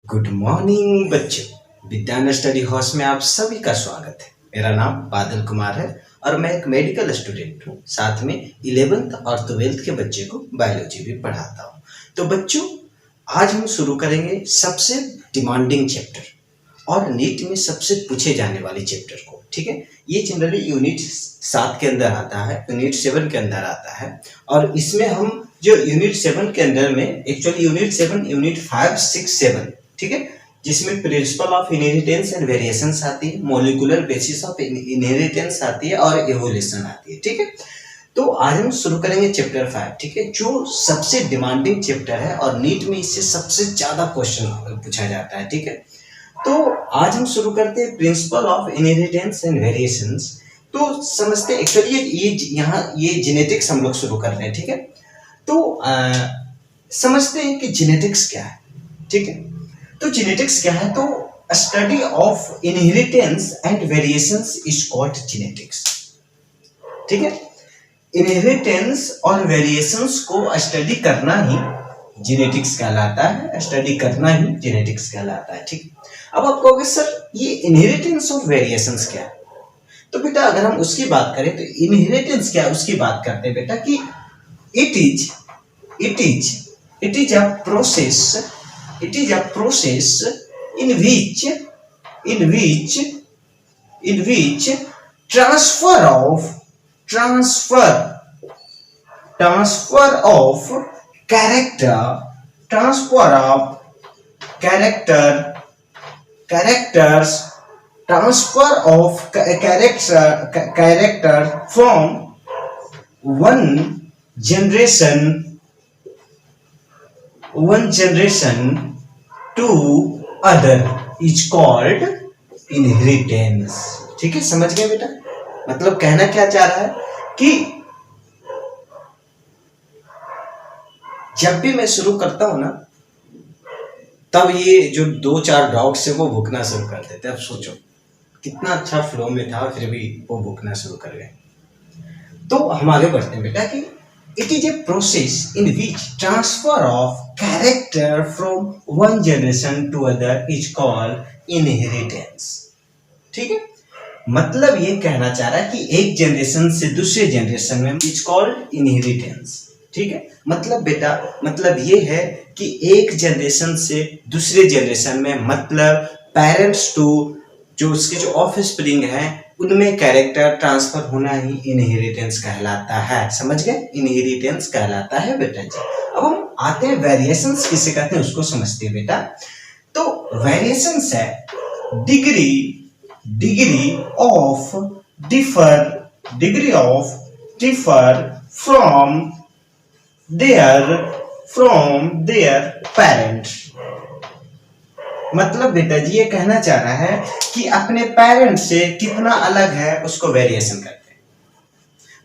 Good morning बच्चों, विज्ञान study house में आप सभी का स्वागत है। मेरा नाम बादल कुमार है और मैं एक मेडिकल स्टूडेंट हूँ। साथ में 11th और 12th के बच्चे को बायोलॉजी भी पढ़ाता हूँ। तो बच्चों, आज हम शुरू करेंगे सबसे डिमांडिंग चैप्टर और नीट में सबसे पूछे जाने वाले चैप्टर को। ठीक है, ये जनरली यूनिट 7 के अंदर आता है, यूनिट 7 के अंदर आता है। और इसमें हम जो यूनिट 7 के अंदर में एक्चुअली यूनिट 7, यूनिट 5, 6, 7, ठीक है, जिसमें principle of inheritance and variations आती है, मॉलिक्यूलर बेसिस ऑफ इनहेरिटेंस आती है और एवोल्यूशन आती है। ठीक है, तो आज हम शुरू करेंगे चैप्टर 5, ठीक है, जो सबसे डिमांडिंग चैप्टर है और नीट में इससे सबसे ज्यादा क्वेश्चन पूछा जाता है। ठीक है, तो आज हम शुरू करते हैं principle of inheritance and variations. तो समझते हैं एक्चुअली ये जेनेटिक्स हम लोग शुरू कर रहे हैं। ठीक है, तो समझते हैं कि जेनेटिक्स क्या है। ठीक है, तो जेनेटिक्स क्या है? तो study of inheritance and variations is called genetics. ठीक है, इनहेरिटेंस और वेरिएशंस को स्टडी करना ही जेनेटिक्स कहलाता है, स्टडी करना ही जेनेटिक्स कहलाता है। ठीक, अब आप कहोगे सर ये इनहेरिटेंस और वेरिएशंस क्या है? तो बेटा अगर हम उसकी बात करें तो इनहेरिटेंस क्या है उसकी बात करते हैं बेटा कि it is a process in which transfer of character from one generation to other is called inheritance। ठीक है, समझ गए बेटा? मतलब कहना क्या चाह रहा है कि जब भी मैं शुरू करता हूं ना, तब ये जो 2-4 डॉग्स है वो भूखना शुरू कर देते। अब सोचो कितना अच्छा फ्लो में था, फिर भी वो भूखना शुरू कर गए। तो हम आगे बढ़ते हैं बेटा कि it is a process in which transfer of character from one generation to other is called inheritance। ठीक है, मतलब ये कहना चाह रहा है कि एक जनरेशन से दूसरे जनरेशन में इज कॉल्ड इनहेरिटेंस। ठीक है, मतलब बेटा मतलब ये है कि एक जनरेशन से दूसरे जनरेशन में मतलब पेरेंट्स टू जो उसके जो ऑफ स्प्रिंग है उनमें कैरेक्टर ट्रांसफर होना ही इनहेरिटेंस कहलाता है। समझ गए? इनहेरिटेंस कहलाता है बेटा जी। अब हम आते हैं वेरिएशंस किसे कहते हैं उसको समझते हैं बेटा। तो वेरिएशंस है degree of differ from their parents. मतलब बेटा जी ये कहना चाह रहा है कि अपने पेरेंट्स से कितना अलग है उसको वेरिएशन कहते हैं।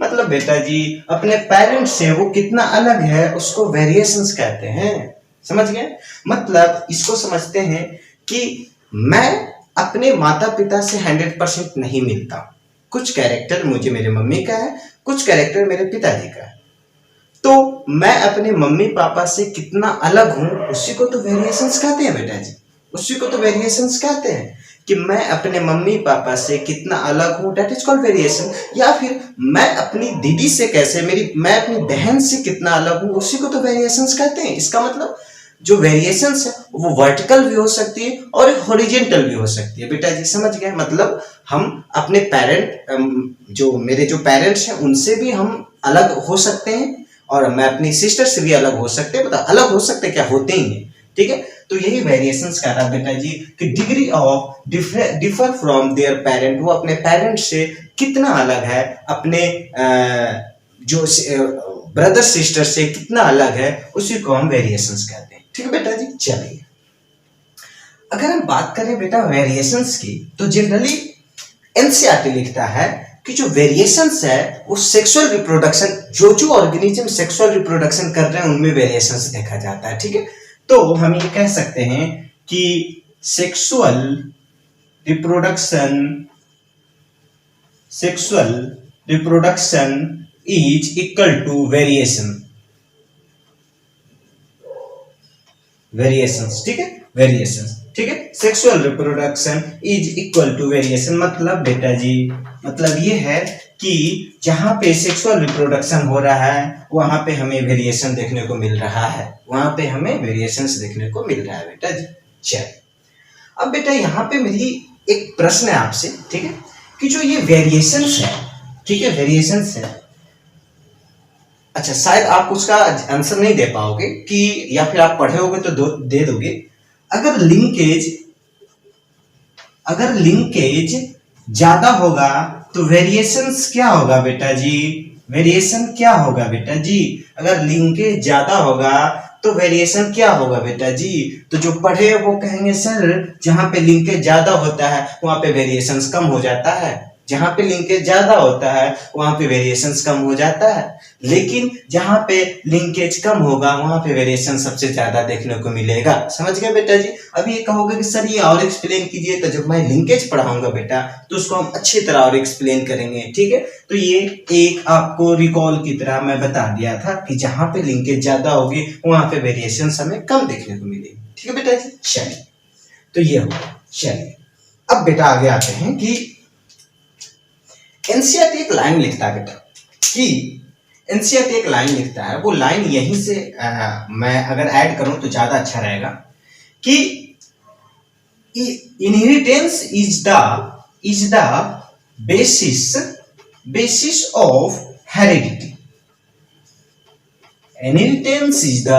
मतलब बेटा जी अपने पेरेंट्स से वो कितना अलग है उसको वेरिएशंस कहते हैं। समझ गए? मतलब इसको समझते हैं कि मैं अपने माता पिता से 100% नहीं मिलता। कुछ कैरेक्टर मुझे मेरे मम्मी का है, कुछ कैरेक्टर मेरे पिताजी का है। तो मैं अपने मम्मी पापा से कितना अलग हूं उसी को तो वेरिएशंस कहते हैं बेटा जी। उसी को तो वेरिएशंस कहते हैं कि मैं अपने मम्मी पापा से कितना अलग हूं, दैट इज कॉल्ड वेरिएशन। या फिर मैं अपनी दीदी से कैसे मैं अपनी बहन से कितना अलग हूं उसी को तो वेरिएशंस कहते हैं। इसका मतलब जो वेरिएशंस है वो वर्टिकल भी हो सकती है और हॉरिजॉन्टल भी हो सकती है बेटा जी। समझ गए? मतलब हम अपने जो मेरे पेरेंट्स हैं उनसे भी हम अलग हो सकते हैं और मैं अपनी सिस्टर से भी अलग हो सकते हैं। मतलब अलग हो सकते हैं क्या, होते ही हैं। ठीक है, तो यही वेरिएशंस कह रहा है बेटा जी कि degree of differ from there parent, वो अपने पेरेंट्स से कितना अलग है, अपने जो ब्रदर सिस्टर से कितना अलग है उसी को हम वेरिएशंस कहते हैं। ठीक है बेटा जी, चलिए अगर हम बात करें बेटा वेरिएशंस की तो जनरली एनसीईआरटी लिखता है कि जो वेरिएशंस है वो सेक्सुअल रिप्रोडक्शन, जो ऑर्गेनिज्म सेक्सुअल रिप्रोडक्शन कर रहे हैं उनमें वेरिएशंस देखा जाता है। ठीक है, तो हम ये कह सकते हैं कि sexual reproduction is equal to variations. ठीक है, वेरिएशन, ठीक है। Sexual reproduction is equal to variation, मतलब बेटा जी, मतलब ये है कि जहां पे सेक्सुअल रिप्रोडक्शन हो रहा है वहां पे हमें वेरिएशन देखने को मिल रहा है, वहां पे हमें वेरिएशंस देखने को मिल रहा है बेटा जी। चलिए अब बेटा यहाँ पे मेरी एक प्रश्न है आपसे, ठीक है, कि जो ये वेरिएशंस है, ठीक है, वेरिएशंस है, अच्छा शायद आप उसका आंसर नहीं दे पाओगे कि या फिर आप पढ़े होगे तो दे दोगे। अगर लिंकेज ज्यादा होगा तो वेरिएशंस क्या होगा बेटा जी, वेरिएशन क्या होगा बेटा जी, अगर लिंकेज ज्यादा होगा तो वेरिएशन क्या होगा बेटा जी। तो जो पढ़े वो कहेंगे सर जहां पे लिंकेज ज्यादा होता है वहां पे वेरिएशंस कम हो जाता है, जहां पे लिंकेज ज्यादा होता है वहां पे वेरिएशंस कम हो जाता है, लेकिन जहां पे लिंकेज कम होगा वहां पे वेरिएशन सबसे ज्यादा देखने को मिलेगा। समझ गए बेटा जी। अब ये कहोगे कि सर ये और एक्सप्लेन कीजिए, तो जब मैं लिंकेज पढ़ाऊंगा बेटा तो उसको हम अच्छी तरह और एक्सप्लेन करेंगे, ठीक है। तो ये एक आपको रिकॉल की तरह मैं बता दिया था कि जहां पे लिंकेज ज्यादा होगी वहां पे वेरिएशन हमें कम देखने को मिलेगी, ठीक है बेटा जी। चलिए तो ये होगा। चलिए अब बेटा आगे आते हैं कि एनसीईआरटी एक लाइन लिखता है बेटा, कि एनसीईआरटी एक लाइन लिखता है, वो लाइन यहीं से मैं अगर ऐड करूं तो ज्यादा अच्छा रहेगा कि inheritance is the basis of heredity, inheritance is the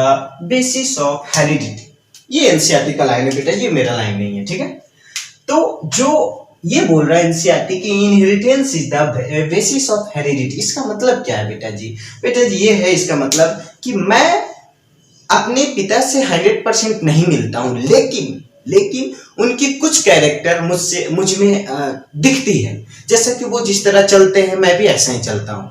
basis of heredity. ये एनसीईआरटी का लाइन है बेटा, ये मेरा लाइन नहीं है, ठीक है। तो जो ये बोल रहा है एनसीईआरटी की inheritance is the basis of heredity, इसका मतलब क्या है बेटा जी, बेटा जी ये है इसका मतलब कि मैं अपने पिता से 100% नहीं मिलता हूं, लेकिन उनकी कुछ कैरेक्टर मुझ में दिखती है, जैसा कि वो जिस तरह चलते हैं मैं भी ऐसा ही चलता हूं,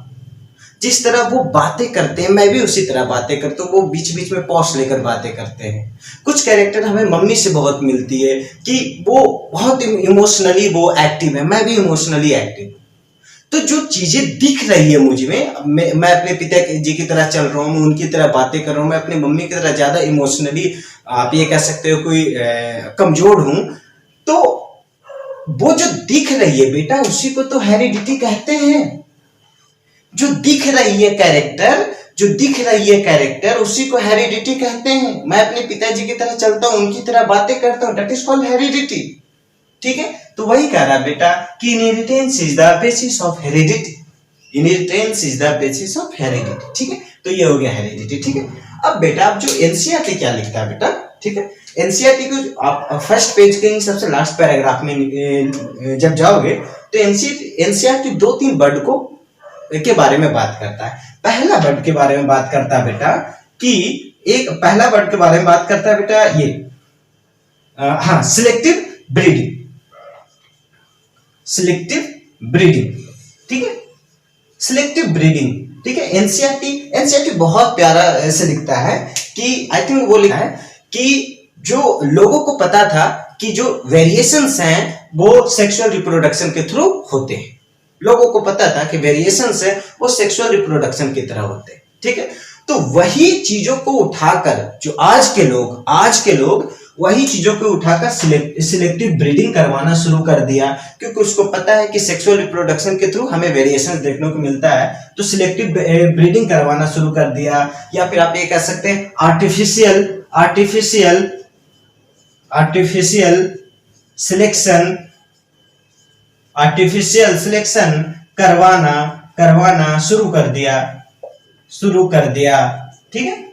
जिस तरह वो बातें करते हैं मैं भी उसी तरह बातें करता हूँ, वो बीच बीच में पॉज लेकर बातें करते हैं। कुछ कैरेक्टर हमें मम्मी से बहुत मिलती है कि वो बहुत इमोशनली वो एक्टिव है, मैं भी इमोशनली एक्टिव। तो जो चीजें दिख रही है मुझ में, मैं अपने पिता जी की तरह चल रहा हूँ, मैं उनकी तरह बातें कर रहा हूँ, मैं अपनी मम्मी की तरह ज्यादा इमोशनली आप ये कह सकते हो कोई कमजोर हूं, तो वो जो दिख रही है बेटा उसी को तो हेरिडिटी कहते हैं। जो दिख रही है कैरेक्टर उसी को हेरिडिटी कहते हैं। मैं अपने पिताजी की तरह चलता हूं, उनकी तरह बातें करता हूं, दैट इज कॉल्ड हेरिडिटी, ठीक है। तो वही कह रहा बेटा कि inheritance is the basis of heredity, inheritance is the basis of heredity, ठीक है। तो ये हो गया हेरिडिटी, ठीक है। अब बेटा आप जो एनसीईआरटी क्या लिखता है बेटा, ठीक है, एनसीईआरटी को आप फर्स्ट पेज के ही सबसे लास्ट पैराग्राफ में जब जाओगे तो एनसीईआरटी 2-3 वर्ड को के बारे में बात करता है। पहला वर्ड के बारे में बात करता है बेटा कि पहला वर्ड के बारे में बात करता है बेटा ये सिलेक्टिव ब्रीडिंग, ठीक है, सिलेक्टिव ब्रीडिंग, ठीक है। एनसीईआरटी बहुत प्यारा ऐसे लिखता है कि आई थिंक वो लिखा है कि जो लोगों को पता था कि जो वेरिएशंस हैं वो सेक्सुअल रिप्रोडक्शन के थ्रू होते हैं, लोगों को पता था कि वेरिएशंस है वो सेक्सुअल रिप्रोडक्शन की तरह होते हैं, ठीक है। तो वही चीजों को उठाकर जो आज के लोग वही चीजों को उठाकर सिलेक्टिव ब्रीडिंग करवाना शुरू कर दिया, क्योंकि उसको पता है कि सेक्सुअल रिप्रोडक्शन के थ्रू हमें वेरिएशंस देखने को मिलता है, तो सिलेक्टिव ब्रीडिंग करवाना शुरू कर दिया। या फिर आप ये कह सकते हैं आर्टिफिशियल सिलेक्शन करवाना शुरू कर दिया, ठीक है,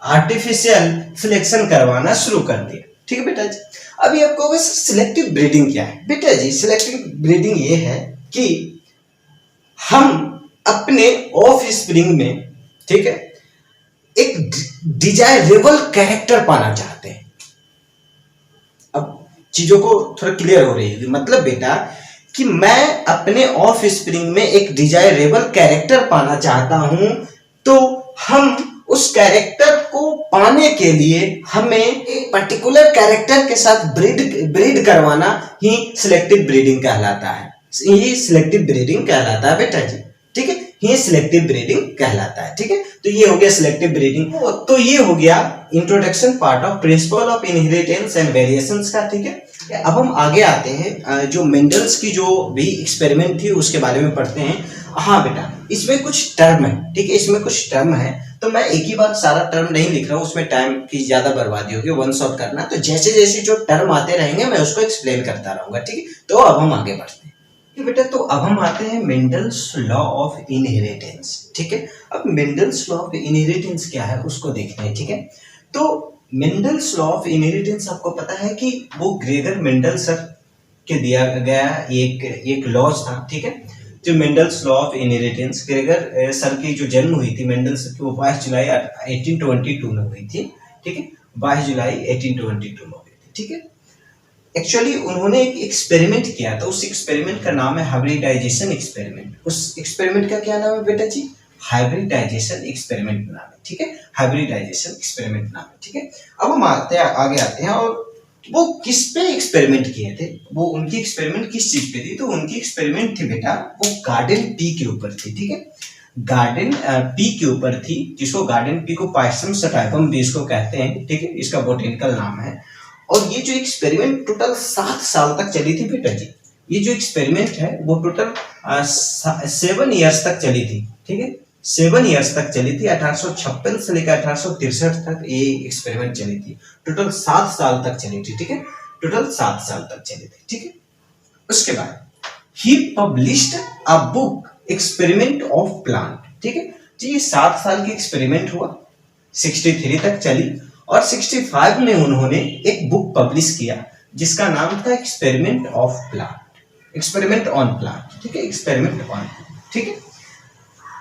आर्टिफिशियल सिलेक्शन करवाना शुरू कर दिया, ठीक है बेटा जी। अभी आप कहोगे सिलेक्टिव ब्रीडिंग क्या है, बेटा जी सिलेक्टिव ब्रीडिंग ये है कि हम अपने ऑफ स्प्रिंग में, ठीक है, एक डिजायरेबल कैरेक्टर पाना चाहते हैं। अब चीजों को थोड़ा क्लियर हो रही है, मतलब बेटा कि मैं अपने ऑफ स्प्रिंग में एक डिजायरेबल कैरेक्टर पाना चाहता हूं, तो हम उस कैरेक्टर को पाने के लिए हमें एक पर्टिकुलर कैरेक्टर के साथ ब्रीड करवाना ही सिलेक्टिव ब्रीडिंग कहलाता है, ये सिलेक्टिव ब्रीडिंग कहलाता है बेटा जी, ठीक है। ही सिलेक्टिव ब्रीडिंग कहलाता है। ठीक है, तो ये हो गया सिलेक्टिव ब्रीडिंग। तो ये हो गया introduction part of principle of inheritance and variations का। ठीक है, अब हम आगे आते हैं, जो मेंडल्स की जो भी एक्सपेरिमेंट थी उसके बारे में पढ़ते हैं। हाँ बेटा, इसमें कुछ टर्म है। ठीक है, इसमें कुछ टर्म है, तो मैं एक ही बार सारा टर्म नहीं लिख रहा हूँ, उसमें टाइम की ज्यादा बर्बादी होगी, वन शॉट करना। तो जैसे जैसे जो टर्म आते रहेंगे मैं उसको एक्सप्लेन करता रहूंगा। ठीक है, तो अब हम आगे बढ़ते हैं। बेटा, तो अब हम आते हैं मेंडल्स लॉ ऑफ इनहेरिटेंस। ठीक है, अब मेंडल्स लॉ ऑफ इनहेरिटेंस क्या है उसको देखते हैं। ठीक है, तो मेंडल्स लॉ ऑफ इनहेरिटेंस आपको पता है कि वो ग्रेगर मेंडल सर के दिया गया एक लॉज था। ठीक है, जो Mendel's law of inheritance, Gregor sir की जो जन्म हुई थी मेंडल सर की, वो 22 जुलाई 1822 में हुई थी। ठीक है, 22 जुलाई 1822 में हुई थी। ठीक है, एक्चुअली उन्होंने एक एक्सपेरिमेंट किया था, उस एक्सपेरिमेंट का नाम है हाइब्रिडाइजेशन एक्सपेरिमेंट। उस एक्सपेरिमेंट का क्या नाम है बेटा जी? हाइब्रिडाइजेशन एक्सपेरिमेंट नाम है। ठीक है, हाइब्रिडाइजेशन एक्सपेरिमेंट नाम है। ठीक है, अब हम आगे आते हैं, और वो किस पे एक्सपेरिमेंट किए थे, वो उनकी एक्सपेरिमेंट किस चीज पे थी? तो उनकी एक्सपेरिमेंट थी बेटा, वो गार्डन पी के ऊपर थी। ठीक है, गार्डन पी के ऊपर थी, जिसको गार्डन पी को पायसम सटाइपम भी इसको कहते हैं। ठीक है, इसका बोटेनिकल नाम है। और ये जो एक्सपेरिमेंट टोटल 7 साल तक चली थी बेटा जी। ये जो एक्सपेरिमेंट है वो टोटल 7 ईयर्स तक चली थी। ठीक है, 7 ईयर्स तक चली थी। 1856 से लेकर 1863 तक ये एक्सपेरिमेंट चली थी। टोटल 7 साल तक चली थी। ठीक है, टोटल 7 साल तक चली थी। ठीक है, उसके बाद ही published a book experiment of plant. ठीक है जी, ये 7 साल की एक्सपेरिमेंट हुआ, 63 तक चली, और 65 में उन्होंने एक बुक पब्लिश किया जिसका नाम था experiment of plant, experiment on plant. ठीक है, एक्सपेरिमेंट ऑन। ठीक है,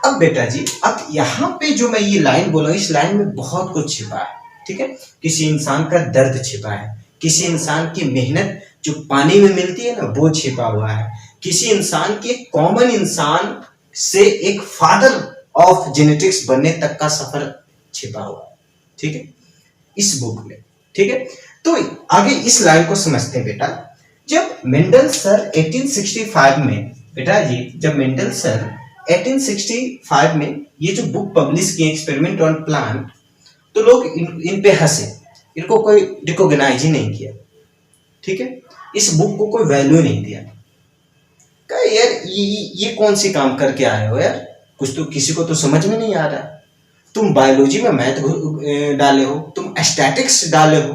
अब बेटा जी, अब यहाँ पे जो मैं ये लाइन बोला, इस लाइन में बहुत कुछ छिपा है। ठीक है, किसी इंसान का दर्द छिपा है, किसी इंसान की मेहनत जो पानी में मिलती है ना वो छिपा हुआ है, किसी इंसान के कॉमन इंसान से एक फादर ऑफ जेनेटिक्स बनने तक का सफर छिपा हुआ है। ठीक है, इस बुक में। ठीक है, तो आगे इस लाइन को समझते हैं बेटा। जब मेंडल सर 1865 में, बेटा जी, जब मेंडल सर 1865 में ये जो बुक पब्लिश किए एक्सपेरिमेंट ऑन प्लांट, तो लोग इन पे हंसे, इनको कोई रिकॉग्नाइज ही नहीं किया। ठीक है, इस बुक को कोई वैल्यू नहीं दिया। कहा यार ये कौन सी काम करके आए हो यार, कुछ तो किसी को तो समझ में नहीं आ रहा। तुम बायोलॉजी में मैथ डाले हो, तुम स्टैटिक्स डाले हो।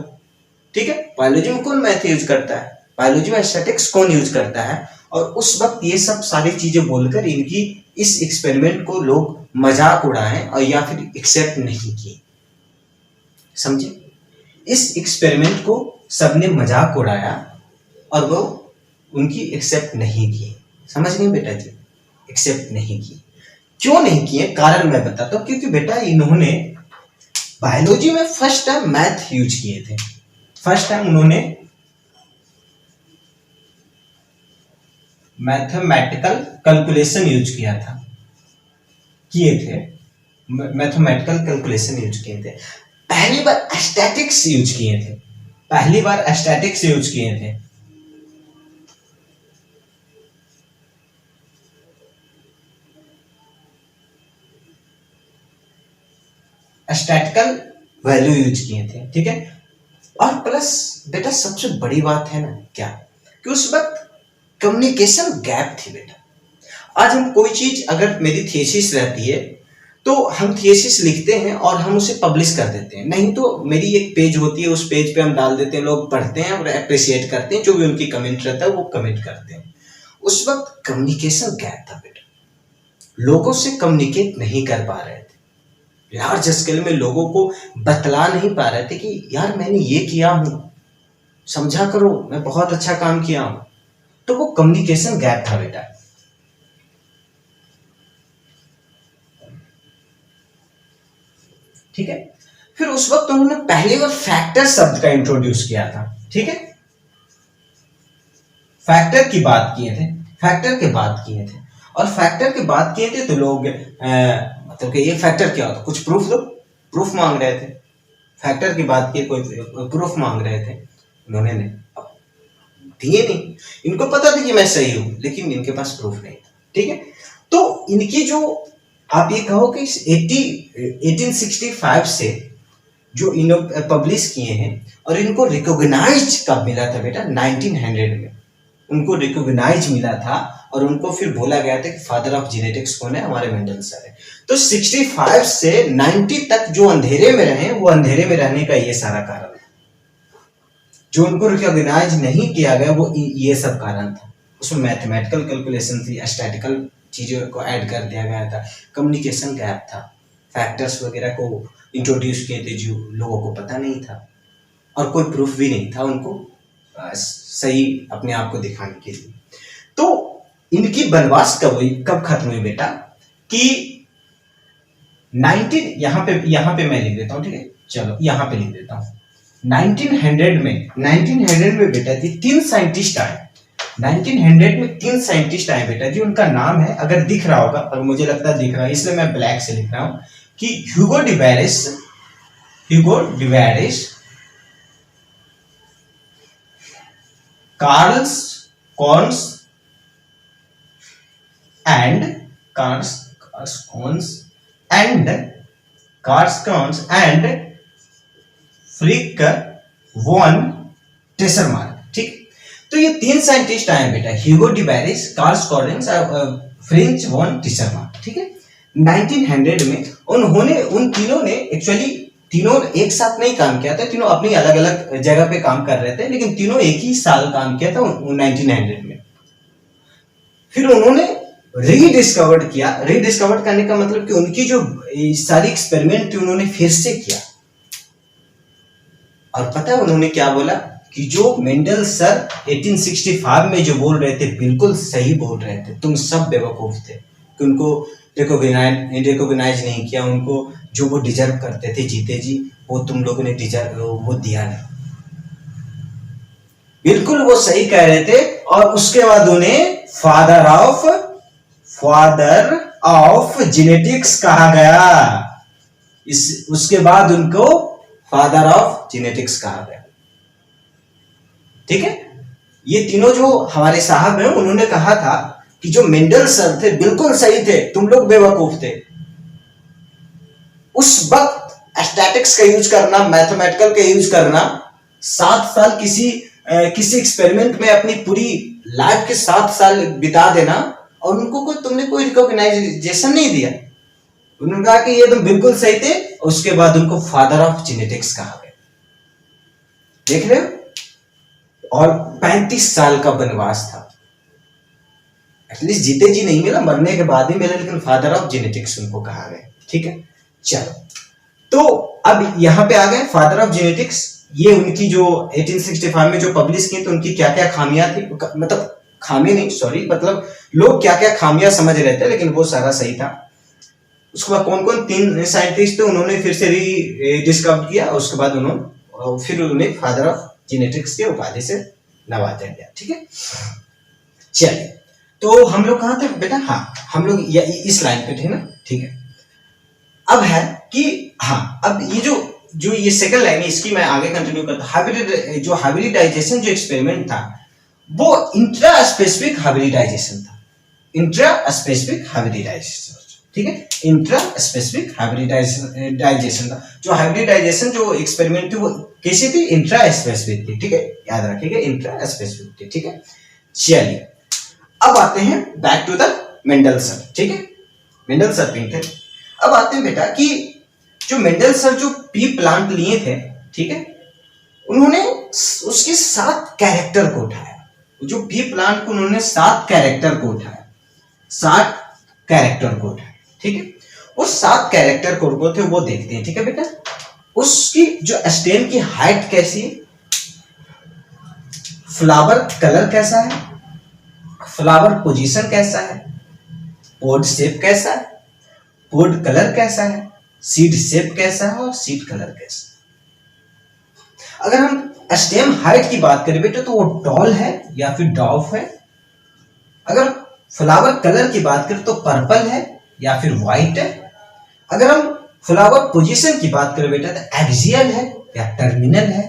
ठीक है, बायोलॉजी में कौन मैथ यूज करता है, बायोलॉजी में स्टैटिक्स कौन यूज करता है? और उस वक्त ये सब सारी चीजें बोलकर इनकी इस एक्सपेरिमेंट को लोग मजाक उड़ाए और या फिर एक्सेप्ट नहीं किए। समझे, इस एक्सपेरिमेंट को सबने मजाक उड़ाया और वो उनकी एक्सेप्ट नहीं की। समझ नहीं बेटा जी, एक्सेप्ट नहीं की। क्यों नहीं किए, कारण मैं बताता हूं। क्योंकि बेटा इन्होंने बायोलॉजी में फर्स्ट टाइम मैथ यूज किए थे, फर्स्ट टाइम उन्होंने मैथमेटिकल कैलकुलेशन यूज किया था, किए थे, मैथमेटिकल कैलकुलेशन यूज किए थे। पहली बार स्टैटिक्स यूज किए थे, पहली बार स्टैटिक्स यूज किए थे। स्टैटिकल वैल्यू यूज किए थे। ठीक है, और प्लस बेटा सबसे बड़ी बात है ना क्या, कि उस वक्त कम्युनिकेशन गैप थी बेटा। आज हम कोई चीज, अगर मेरी थीसिस रहती है तो हम थीसिस लिखते हैं और हम उसे पब्लिश कर देते हैं, नहीं तो मेरी एक पेज होती है, उस पेज पे हम डाल देते हैं, लोग पढ़ते हैं और अप्रिशिएट करते हैं, जो भी उनकी कमेंट रहता है वो कमेंट करते हैं। उस वक्त कम्युनिकेशन गैप था बेटा, लोगों से कम्युनिकेट नहीं कर पा रहे थे, लार्ज स्केल में लोगों को बतला नहीं पा रहे थे कि यार मैंने ये किया हूं, समझा करो, मैं बहुत अच्छा काम किया हूं। तो वो कम्युनिकेशन गैप था बेटा। ठीक है, फिर उस वक्त उन्होंने पहली बार फैक्टर शब्द का इंट्रोड्यूस किया था। ठीक है, फैक्टर की बात किए थे, फैक्टर की बात किए थे, और फैक्टर की बात किए थे तो लोग मतलब कि ये फैक्टर क्या होता, कुछ प्रूफ दो, प्रूफ मांग रहे थे। फैक्टर की बात की, कोई प्रूफ मांग रहे थे, उन्होंने दिए नहीं। इनको पता था कि मैं सही हूं, लेकिन इनके पास प्रूफ नहीं था। ठीक है, तो इनकी जो आप ये कहो कि 1865 से जो इन पब्लिश किए हैं, और इनको रिकॉग्नाइज कब मिला था बेटा? 1900 में उनको रिकॉग्नाइज मिला था, और उनको फिर बोला गया था कि फादर ऑफ जेनेटिक्स कौन है? हमारे मेंडल सर है। तो 65 से 90 तक जो अंधेरे में रहे, वो अंधेरे में रहने का ये सारा कारण है। जो उनको रिकॉग्नाइज नहीं किया गया वो ये सब कारण था। उसमें मैथमेटिकल कैलकुलेशन थी, स्टैटिकल चीजों को ऐड कर दिया गया था, कम्युनिकेशन गैप था, फैक्टर्स वगैरह को इंट्रोड्यूस किए थे जो लोगों को पता नहीं था, और कोई प्रूफ भी नहीं था उनको सही अपने आप को दिखाने के लिए। तो इनकी वनवास कब हुई, कब खत्म हुई बेटा? कि 19 यहाँ पे मैं लिख देता हूँ, ठीक है, चलो यहाँ पे लिख देता हूँ। 1900 में बेटा जी 3 साइंटिस्ट आए। 1900 में 3 साइंटिस्ट आए बेटा जी। उनका नाम है, अगर दिख रहा होगा, और मुझे लगता है दिख रहा है इसलिए मैं ब्लैक से लिख रहा हूं, कि ह्यूगो डिवेरिस, कार्ल्स कॉन्स एंड फ्रिक वॉन टेसरमार्क। ठीक, तो ये 3 साइंटिस्ट आए बेटा, ह्यूगो डिवेरिस, कार्ल कॉन्स, फ्रेंच वॉन टेसरमार्क। ठीक है, 1900 में उन्होंने, उन तीनों ने एक्चुअली तीनों एक साथ नहीं काम किया था, तीनों अपनी अलग अलग जगह पे काम कर रहे थे, लेकिन तीनों एक ही साल काम किया था 1900 में। फिर उन्होंने रीडिस्कवर्ड करने का मतलब कि उनकी जो सारी एक्सपेरिमेंट थी उन्होंने फिर से किया। और पता है उन्होंने क्या बोला? कि जो मेंडल सर 1865 में जो बोल रहे थे बिल्कुल सही बोल रहे थे, तुम सब बेवकूफ थे कि उनको रिकॉग्नाइज नहीं किया, उनको जो वो डिजर्व करते थे जीते जी, वो तुम लोगों ने वो दिया नहीं। बिल्कुल वो सही कह रहे थे। और उसके बाद उन्हें फादर ऑफ जेनेटिक्स कहा गया। उसके बाद उनको फादर ऑफ जेनेटिक्स कहा गया। ठीक है, ये तीनों जो हमारे साहब हैं उन्होंने कहा था कि जो मेंडल सर थे बिल्कुल सही थे, तुम लोग बेवकूफ थे। उस वक्त स्टैटिक्स का यूज करना, मैथमेटिकल का यूज करना, 7 साल किसी एक्सपेरिमेंट में अपनी पूरी लाइफ के 7 साल बिता देना, और उनको तुमने कोई रिकॉग्नाइजेशन नहीं दिया। उन्होंने कहा कि ये तुम बिल्कुल सही थे, उसके बाद उनको फादर ऑफ जेनेटिक्स कहा गया। देख रहे हो? और 35 साल का वनवास था। एटलीस्ट जीते जी नहीं मिला, मरने के बाद ही मिला, लेकिन फादर ऑफ जेनेटिक्स उनको कहा गया। ठीक है, चलो, तो अब यहां पे आ गए फादर ऑफ जेनेटिक्स। ये उनकी जो 1865 में जो पब्लिश की, तो उनकी क्या क्या खामियां थी, मतलब खामी नहीं, सॉरी, मतलब लोग क्या क्या खामियां समझ रहे थे, लेकिन वो सारा सही था। उसके बाद कौन कौन 3 साइंटिस्ट थे उन्होंने फिर से रीडिस्कवर किया, उसके बाद उन्होंने फिर उन्हें फादर ऑफ जेनेटिक्स के उपाधि से नवाजा गया। ठीक है, चलिए, तो हम लोग कहां थे बेटा? हाँ, हम लोग इस लाइन पे थे ना। ठीक है, अब है कि हाँ, अब ये जो ये सेकंड लाइन है, इसकी मैं आगे कंटिन्यू करता। हाइब्रिडाइजेशन जो एक्सपेरिमेंट था वो इंट्रा स्पेसिफिक हाइब्रिडाइजेशन था। ठीक है, इंट्रा स्पेसिफिक हाइब्रिडाइजेशन था। जो हाइब्रिडाइजेशन जो एक्सपेरिमेंट थी वो कैसी थी? इंट्रा स्पेसिफिक थी। ठीक है, याद रखिएगा, इंट्रा स्पेसिफिक थी। ठीक है, चलिए, अब आते हैं back to the Mendel sir. ठीक है, मेंडल सर पे थे। अब आते हैं बेटा कि जो मेंडल सर जो पी प्लांट लिए थे, ठीक है, उन्होंने उसके 7 कैरेक्टर को उठाया। जो पी प्लांट को उन्होंने 7 कैरेक्टर को उठाया। ठीक है, उस 7 कैरेक्टर को थे वो देखते हैं। ठीक है बेटा, उसकी जो स्टेम की हाइट कैसी है, फ्लावर कलर कैसा है, फ्लावर पोजीशन कैसा है, पोड शेप कैसा है, पोड कलर कैसा है, सीड शेप कैसा है, और सीड कलर कैसा है। अगर हम स्टेम हाइट की बात करें बेटा तो वो टॉल है या फिर डॉफ है। अगर फ्लावर कलर की बात करें तो पर्पल है या फिर व्हाइट है। अगर हम फ्लावर पोजीशन की बात करें बेटा तो एक्सियल है या टर्मिनल है।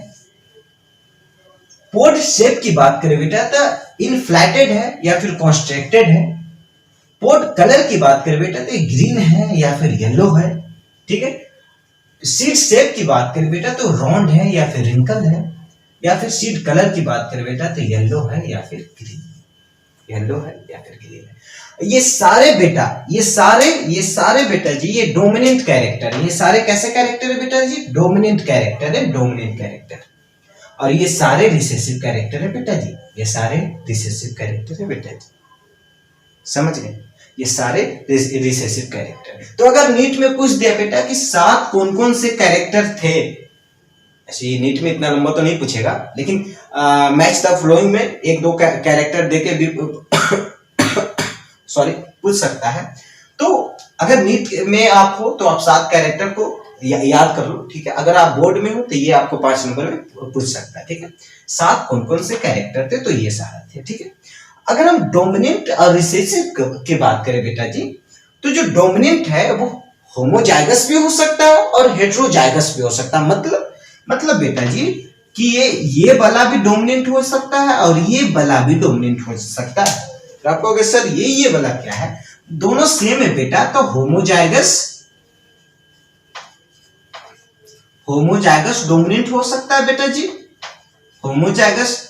पोड शेप की बात करें बेटा तो इनफ्लैटेड है या फिर कॉन्स्ट्रैक्टेड है। पोड कलर की बात करें बेटा तो ग्रीन है या फिर येलो है, ठीक है। सीड शेप की बात करें बेटा तो राउंड है या फिर रिंकल है, या फिर सीड कलर की बात करें बेटा तो येलो है या फिर ग्रीन, येलो है या फिर ग्रीन है। ये सारे बेटा बेटा जी ये डोमिनेंट कैरेक्टर है। ये सारे कैसे कैरेक्टर है बेटा जी? डोमिनेंट कैरेक्टर है, डोमिनेंट कैरेक्टर। और ये सारे रिसेसिव कैरेक्टर है बेटा जी, ये सारे रिसेसिव कैरेक्टर है बेटा जी, समझ गए? ये सारे रिसेसिव कैरेक्टर। तो अगर नीट में पूछ दिया बेटा कि 7 कौन कौन से कैरेक्टर थे, ऐसे ये नीट में इतना लंबा तो नहीं पूछेगा, लेकिन मैच द फ्लोइंग में एक दो कैरेक्टर देके भी सॉरी पूछ सकता है। तो अगर नीट में आप हो तो आप 7 कैरेक्टर को याद कर लो, ठीक है। अगर आप बोर्ड में हो तो ये आपको 5 नंबर में पूछ सकता है, ठीक है। 7 कौन कौन से कैरेक्टर थे, तो ये सारा थे, ठीक है। अगर हम डोमिनेंट और रिसेसिव की बात करें बेटा जी, तो जो डोमिनेंट है वो होमोजाइगस भी हो सकता है और हेटेरोजाइगस भी हो सकता है। मतलब बेटा जी कि ये वाला भी डोमिनेंट हो सकता है और ये वाला भी डोमिनेंट हो सकता है। तो आप कहोगे सर ये वाला क्या है? दोनों सेम है बेटा, तो होमोजाइगस डोमिनेंट हो सकता है बेटा जी, होमोजाइगस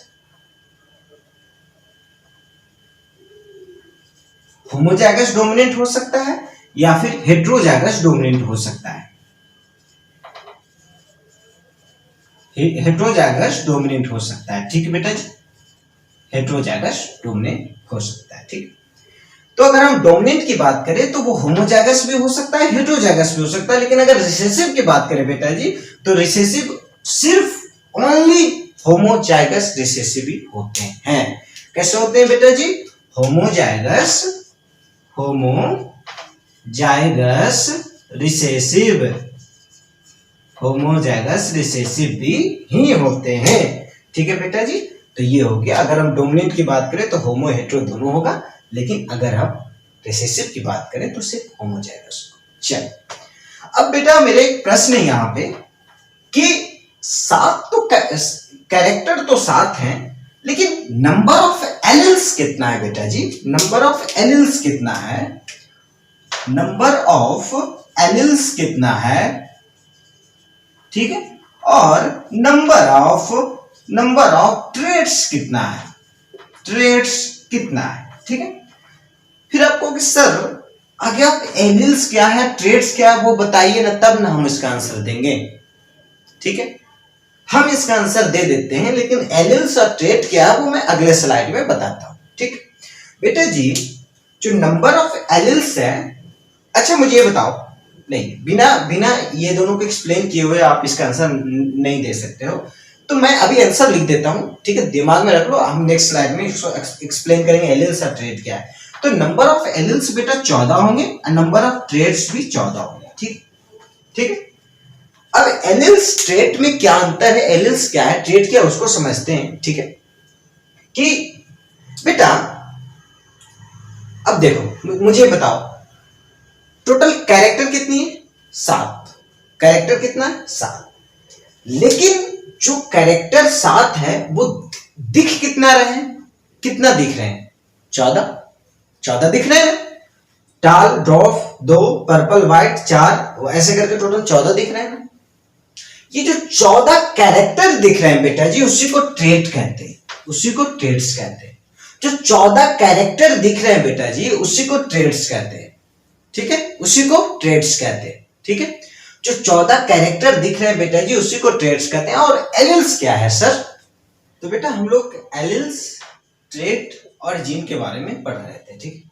डोमिनेंट हो सकता है या फिर हेटेरोजाइगस डोमिनेंट हो सकता है। हेटेरोजाइगस डोमिनेंट हो सकता है, ठीक है बेटा जी, हेटेरोजाइगस डोमिनेंट हो सकता है, ठीक। तो अगर हम डोमिनेंट की बात करें तो वो होमोजाइगस भी हो सकता है, हेटेरोजाइगस भी हो सकता है। लेकिन अगर रिसेसिव की बात करें बेटा जी, तो रिसेसिव सिर्फ ओनली होमोजाइगस रिसेसिव ही होते हैं। कैसे होते हैं बेटा जी? होमोजाइगस रिसेसिव, होमोजाइगस रिसेसिव भी ही होते हैं, ठीक है बेटा जी। तो ये हो गया। अगर हम डोमिनेंट की बात करें तो होमो हेटेरो दोनों होगा, लेकिन अगर हम रिसेसिव की बात करें तो सिर्फ होमोजाइगस। चल अब बेटा मेरे एक प्रश्न है यहाँ पे कि 7 तो कैरेक्टर तो 7 हैं, लेकिन नंबर ऑफ एलिल्स कितना है बेटा जी? नंबर ऑफ एलिल्स कितना है? नंबर ऑफ एलिल्स कितना है, ठीक है। और नंबर ऑफ ट्रेड्स कितना है, ट्रेड्स कितना है, ठीक है। फिर आपको कि सर आगे आप एलिल्स क्या है, ट्रेड्स क्या है वो बताइए ना, तब ना हम इसका आंसर देंगे, ठीक है। हम इसका आंसर दे देते हैं, लेकिन एलिल्स और ट्रेड क्या है वो मैं अगले स्लाइड में बताता हूं, ठीक बेटा जी। जो नंबर ऑफ एलिल्स है, अच्छा मुझे ये बताओ, नहीं बिना ये दोनों को एक्सप्लेन किए हुए आप इसका आंसर नहीं दे सकते हो, तो मैं अभी आंसर लिख देता हूं, ठीक है, दिमाग में रख लो। हम नेक्स्ट स्लाइड में इसको एक्सप्लेन करेंगे एलिल्स और ट्रेड क्या है। तो नंबर ऑफ एलिल्स बेटा 14 होंगे और नंबर ऑफ ट्रेड्स भी 14 होंगे, ठीक है। अब एलिल्स ट्रेड में क्या अंतर है, एलिल्स क्या है, ट्रेड क्या है, उसको समझते हैं, ठीक है। कि बेटा अब देखो मुझे बताओ, टोटल कैरेक्टर कितनी है? 7। कैरेक्टर कितना है? 7। लेकिन जो कैरेक्टर 7 है वो दिख कितना रहे हैं, कितना दिख रहे हैं? 14 दिख रहे हैं। टाल, ड्रॉफ 2, पर्पल, व्हाइट 4, ऐसे करके टोटल 14 दिख रहे हैं ना। ये जो 14 कैरेक्टर दिख रहे हैं बेटा जी, उसी को ट्रेड कहते हैं, उसी को ट्रेड्स कहते हैं। जो 14 कैरेक्टर दिख रहे हैं बेटा जी, उसी को ट्रेड्स कहते हैं, ठीक है, उसी को ट्रेड्स कहते हैं, ठीक है। जो 14 कैरेक्टर दिख रहे हैं बेटा जी, उसी को ट्रेड्स कहते हैं। और एलिल्स क्या है सर? तो बेटा हम लोग एलिल्स, ट्रेड और जीन के बारे में पढ़ रहे थे, ठीक।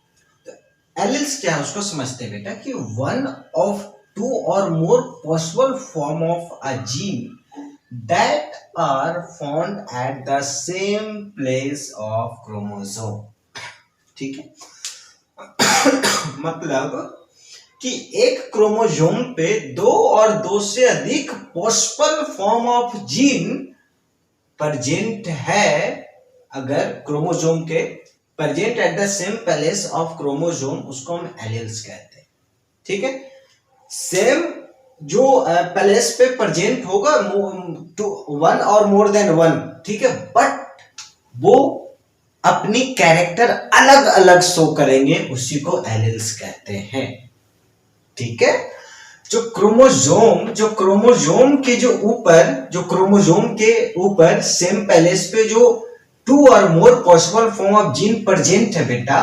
तो एलिल्स क्या है उसको समझते हैं बेटा कि one of 2 or more possible form of a gene that are found at the same place of chromosome, ठीक है। मतलब कि एक क्रोमोसोम पे 2 और 2 से अधिक possible form of gene present है। अगर क्रोमोसोम के present at the same place of chromosome, उसको हम एलिल्स कहते हैं, ठीक है। सेम जो प्लेस पे प्रेजेंट होगा 1 और मोर देन 1, ठीक है, बट वो अपनी कैरेक्टर अलग अलग शो करेंगे उसी को एलील्स कहते हैं। ठीक है, जो क्रोमोजोम के क्रोमोजोम के ऊपर सेम पैलेस पे जो 2 और मोर possible form of gene present है बेटा,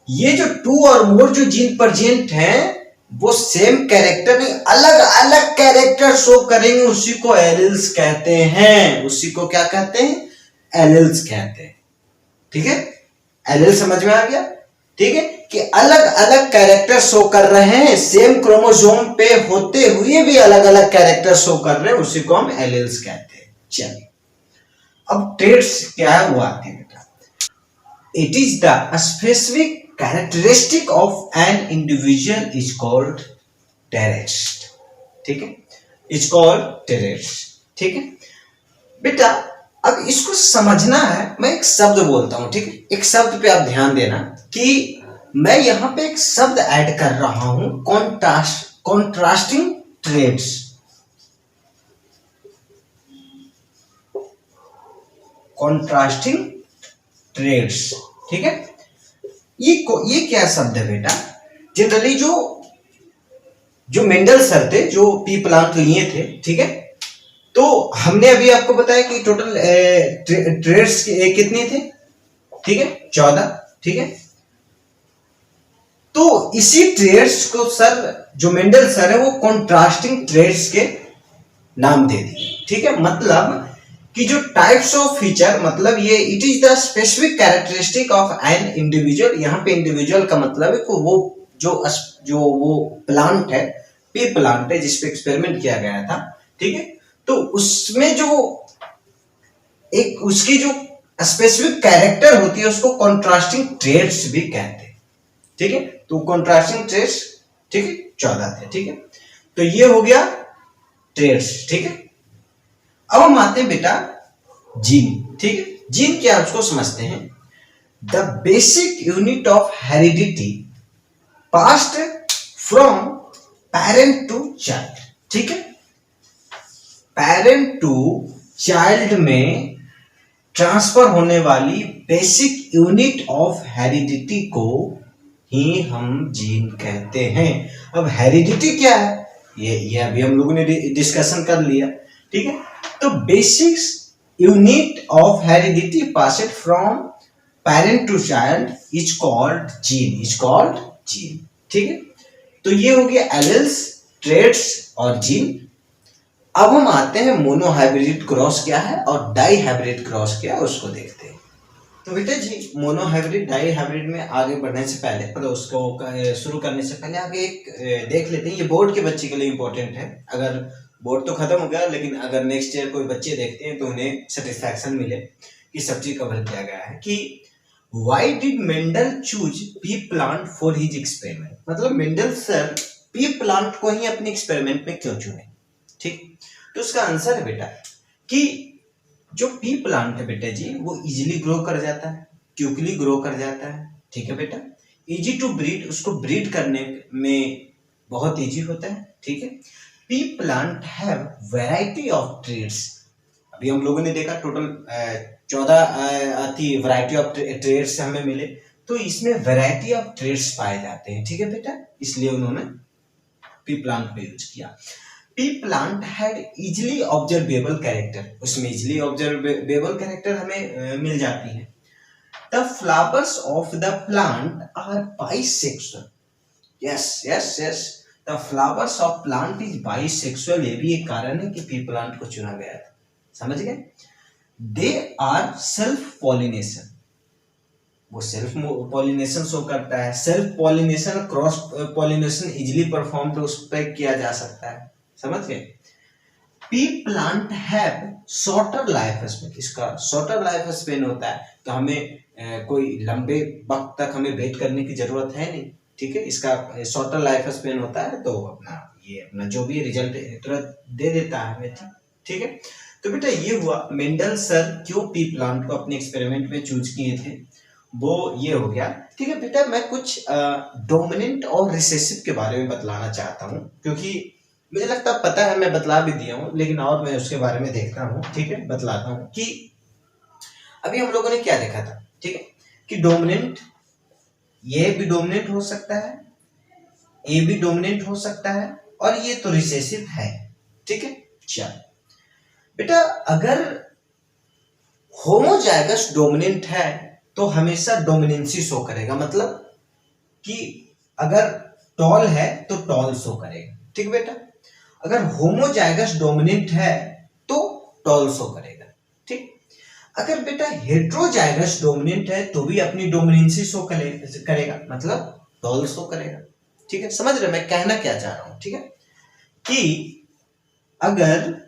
ये जो 2 और मोर जो जीन प्रेजेंट है वो सेम कैरेक्टर नहीं, अलग अलग कैरेक्टर शो करेंगे, उसी को एलील्स कहते हैं। उसी को क्या कहते हैं? एलील्स कहते हैं। ठीक है, एलील समझ में आ गया? ठीक है, कि अलग अलग कैरेक्टर शो कर रहे हैं, सेम क्रोमोसोम पे होते हुए भी अलग अलग कैरेक्टर शो कर रहे हैं, उसी को हम एलील्स कहते हैं। चलिए, अब ट्रेड्स क्या है वो आते हैं बेटा। It is the specific characteristic of an individual is called traits. ठीक है, इज कॉल्ड ट्रेड्स। ठीक है बेटा, अब इसको समझना है। मैं एक शब्द बोलता हूं, ठीक है, एक शब्द पे आप ध्यान देना कि मैं यहां पे एक शब्द ऐड कर रहा हूं, कॉन्ट्रास्टिंग ट्रेड्स। कॉन्ट्रास्टिंग ट्रेड्स, ठीक है, ये क्या शब्द है बेटा? जनरली जो मेंडल सर थे, जो पी प्लांट लिए थे, ठीक है, तो हमने अभी आपको बताया कि टोटल ट्रेड्स कितने थे? ठीक है, 14। ठीक है, तो इसी ट्रेड्स को सर, जो मेंडल सर है, वो कॉन्ट्रास्टिंग ट्रेड्स के नाम दे दिए। ठीक है, मतलब कि जो टाइप्स ऑफ फीचर, मतलब ये it is the specific characteristic of an individual. यहां पे इंडिविजुअल का मतलब है कि वो जो वो प्लांट है, पी प्लांट है, जिसपे एक्सपेरिमेंट किया गया था। ठीक है, तो उसमें जो एक उसकी जो स्पेसिफिक कैरेक्टर होती है, उसको कॉन्ट्रास्टिंग ट्रेड्स भी कहते हैं। ठीक है, तो कॉन्ट्रास्टिंग ट्रेड्स, ठीक है, 14 थे। ठीक है, तो ये हो गया ट्रेड्स। ठीक है, अब हम आते हैं बेटा जीन। ठीक है, जीन क्या है उसको समझते हैं। The basic unit of heredity passed from parent to child. ठीक है, पेरेंट टू चाइल्ड में ट्रांसफर होने वाली बेसिक यूनिट ऑफ हेरिडिटी को ही हम जीन कहते हैं। अब हेरिडिटी क्या है, ये अभी हम लोगों ने डिस्कशन कर लिया। ठीक है, तो basic unit of heredity passed from parent to child is called gene, is called gene. ठीक है, तो ये हो गया एलील्स, ट्रेड्स और जीन। अब हम आते हैं मोनोहाइब्रिड क्रॉस क्या है और डाई हाइब्रिड क्रॉस क्या है, उसको देखते हैं। तो बेटा जी, मोनोहाइब्रिड डाई हाइब्रिड में आगे बढ़ने से पहले, मतलब उसको शुरू करने से पहले आगे एक देख लेते हैं। ये बोर्ड के बच्चे के लिए इंपॉर्टेंट है। अगर बोर्ड तो खत्म हो गया, लेकिन अगर नेक्स्ट ईयर कोई बच्चे देखते हैं तो उन्हें सेटिस्फैक्शन मिले कि सब चीज कवर किया गया है। कि why did Mendel choose P plant for his experiment, मतलब मेंडल सर पी प्लांट को ही अपने एक्सपेरिमेंट में क्यों चुने? ठीक, तो उसका आंसर है बेटा कि जो पी प्लांट है बेटा जी, वो इजीली ग्रो कर जाता है, क्विकली ग्रो कर जाता है। ठीक है बेटा, इजी टू ब्रीड, उसको ब्रीड करने में बहुत इजी होता है। ठीक है, pea plant have variety of traits. अभी हम लोगों ने देखा टोटल 14 वैरायटी ऑफ ट्रेड्स हमें मिले, तो इसमें वैरायटी ऑफ ट्रेड्स पाए जाते हैं। ठीक है बेटा, इसलिए उन्होंने पी प्लांट पे यूज किया। Pea plant had easily observable character, उसमें इजिली ऑब्जर्वेबल कैरेक्टर हमें मिल जाती है। The flowers of the plant are bisexual. Yes yes yes, the flowers of plant is bisexual. ये भी एक कारण है कि पी प्लांट को चुना गया था। समझ गए? दे आर सेल्फ पॉलिनेशन, वो सेल्फ पॉलिनेशन शो करता है। Self pollination, cross pollination easily perform तो उस पर किया जा सकता है। समझ गए? P plant have shorter life span, इसका शॉर्टर लाइफ स्पेन होता है, तो हमें कोई लंबे वक्त तक हमें वेट करने की जरूरत है नहीं। ठीक है, इसका शॉर्टर लाइफ स्पेन होता है, तो अपना जो भी रिजल्ट तुरंत दे देता है हमें। ठीक है, तो बेटा ये हुआ मेंडल सर क्यों पी प्लांट को अपने एक्सपेरिमेंट में चूज किए थे, वो ये हो गया। ठीक है बेटा, मैं कुछ डोमिनेंट और रिसेसिव के बारे में बतलाना चाहता हूँ, क्योंकि मुझे लगता है पता है, मैं बतला भी दिया हूँ, लेकिन और मैं उसके बारे में देखता हूँ। ठीक है, बतलाता हूँ कि अभी हम लोगों ने क्या देखा था ठीक है, कि डोमिनेंट, ये भी डोमिनेंट हो सकता है, ए भी डोमिनेंट हो सकता है, और ये तो रिसेसिव है। ठीक है, चलो बेटा, अगर होमोजाइगस डोमिनेंट है तो हमेशा डोमिनेंसी शो करेगा, मतलब कि अगर टॉल है तो टॉल शो करेगा। ठीक बेटा, अगर होमोजाइगस डोमिनेंट है तो टॉल शो करेगा। ठीक, अगर बेटा हेट्रोजाइगस डोमिनेंट है तो भी अपनी डोमिनेंसी शो करेगा, मतलब टॉल शो करेगा। ठीक है, समझ रहे मैं कहना क्या चाह रहा हूं? ठीक है, कि अगर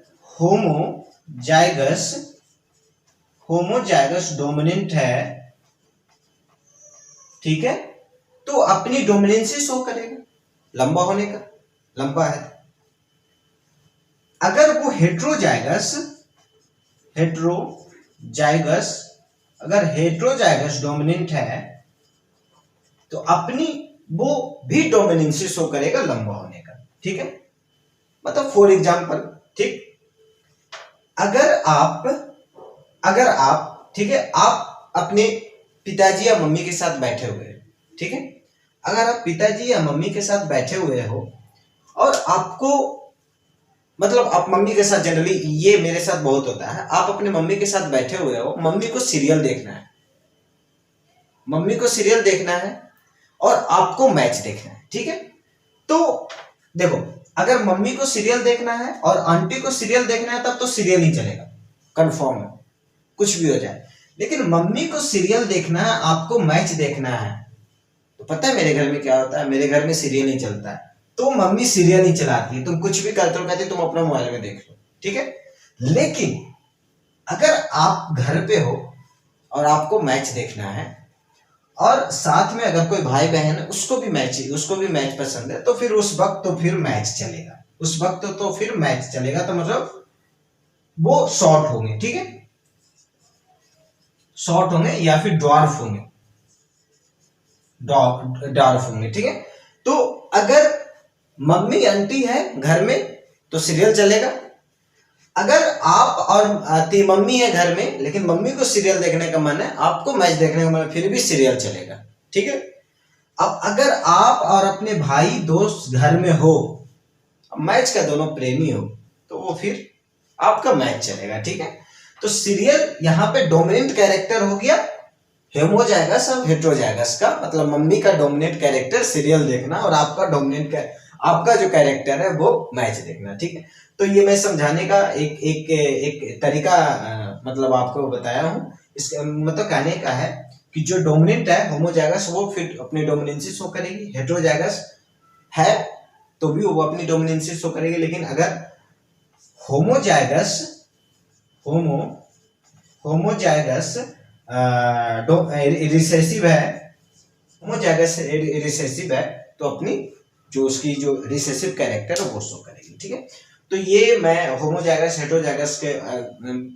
होमोजाइगस डोमिनेंट है, ठीक है, तो अपनी डोमिनेंसी शो करेगा, लंबा होने का, लंबा है। अगर वो हेट्रोजाइगस डोमिनेंट है तो अपनी वो भी डोमिनेंसी शो करेगा, लंबा होने का। ठीक है, मतलब फॉर एग्जांपल, ठीक, अगर आप ठीक है, आप अपने पिताजी या मम्मी के साथ बैठे हुए हैं, ठीक है, अगर आप पिताजी या मम्मी के साथ बैठे हुए हो और आपको, मतलब आप मम्मी के साथ, जनरली ये मेरे साथ बहुत होता है, आप अपने मम्मी के साथ बैठे हुए हो, मम्मी को सीरियल देखना है और आपको मैच देखना है। ठीक है, तो देखो, अगर मम्मी को सीरियल देखना है और आंटी को सीरियल देखना है तब तो सीरियल ही चलेगा, कंफर्म है, कुछ भी हो जाए। लेकिन मम्मी को सीरियल देखना है, आपको मैच देखना है, तो पता है मेरे घर में क्या होता है? मेरे घर में सीरियल नहीं चलता है, तो मम्मी सीरियल ही चलाती है, तुम कुछ भी करते हो, कहते तुम अपना मोबाइल में देख लो। ठीक है, लेकिन अगर आप घर पे हो और आपको मैच देखना है और साथ में अगर कोई भाई बहन है, उसको भी मैच पसंद है, तो फिर उस वक्त तो फिर मैच चलेगा, तो मतलब वो शॉर्ट होंगे। ठीक है, शॉर्ट होंगे या फिर ड्वार्फ होंगे। ठीक है, तो अगर मम्मी आंटी है घर में तो सीरियल चलेगा, अगर आप और मम्मी है घर में लेकिन मम्मी को सीरियल देखने का मन है, आपको मैच देखने का मन है, फिर भी सीरियल चलेगा। ठीक है, अब अगर आप और अपने भाई दोस्त घर में हो, मैच का दोनों प्रेमी हो, तो वो फिर आपका मैच चलेगा। ठीक है, तो सीरियल यहाँ पे डोमिनेंट कैरेक्टर हो गया होमोजाइगस और हेट्रोजाइगस का, मतलब मम्मी का डोमिनेंट कैरेक्टर सीरियल देखना और आपका जो कैरेक्टर है वो मैच देखना। ठीक है, तो ये मैं समझाने का एक तरीका मतलब आपको बताया हूँ। इसका मतलब कहने का है कि जो डोमिनेंट है होमोजाइगस, वो फिर अपनी डोमिनेंसी शो करेगी, हेट्रोजाइगस है तो भी वो अपनी डोमिनेंसी शो करेगी। लेकिन अगर होमोजाइगस रिसेसिव है तो अपनी जो उसकी जो रिसेसिव कैरेक्टर है वो शो करेगी। ठीक है, तो ये मैं होमोजाइगस हेट्रोजाइगस के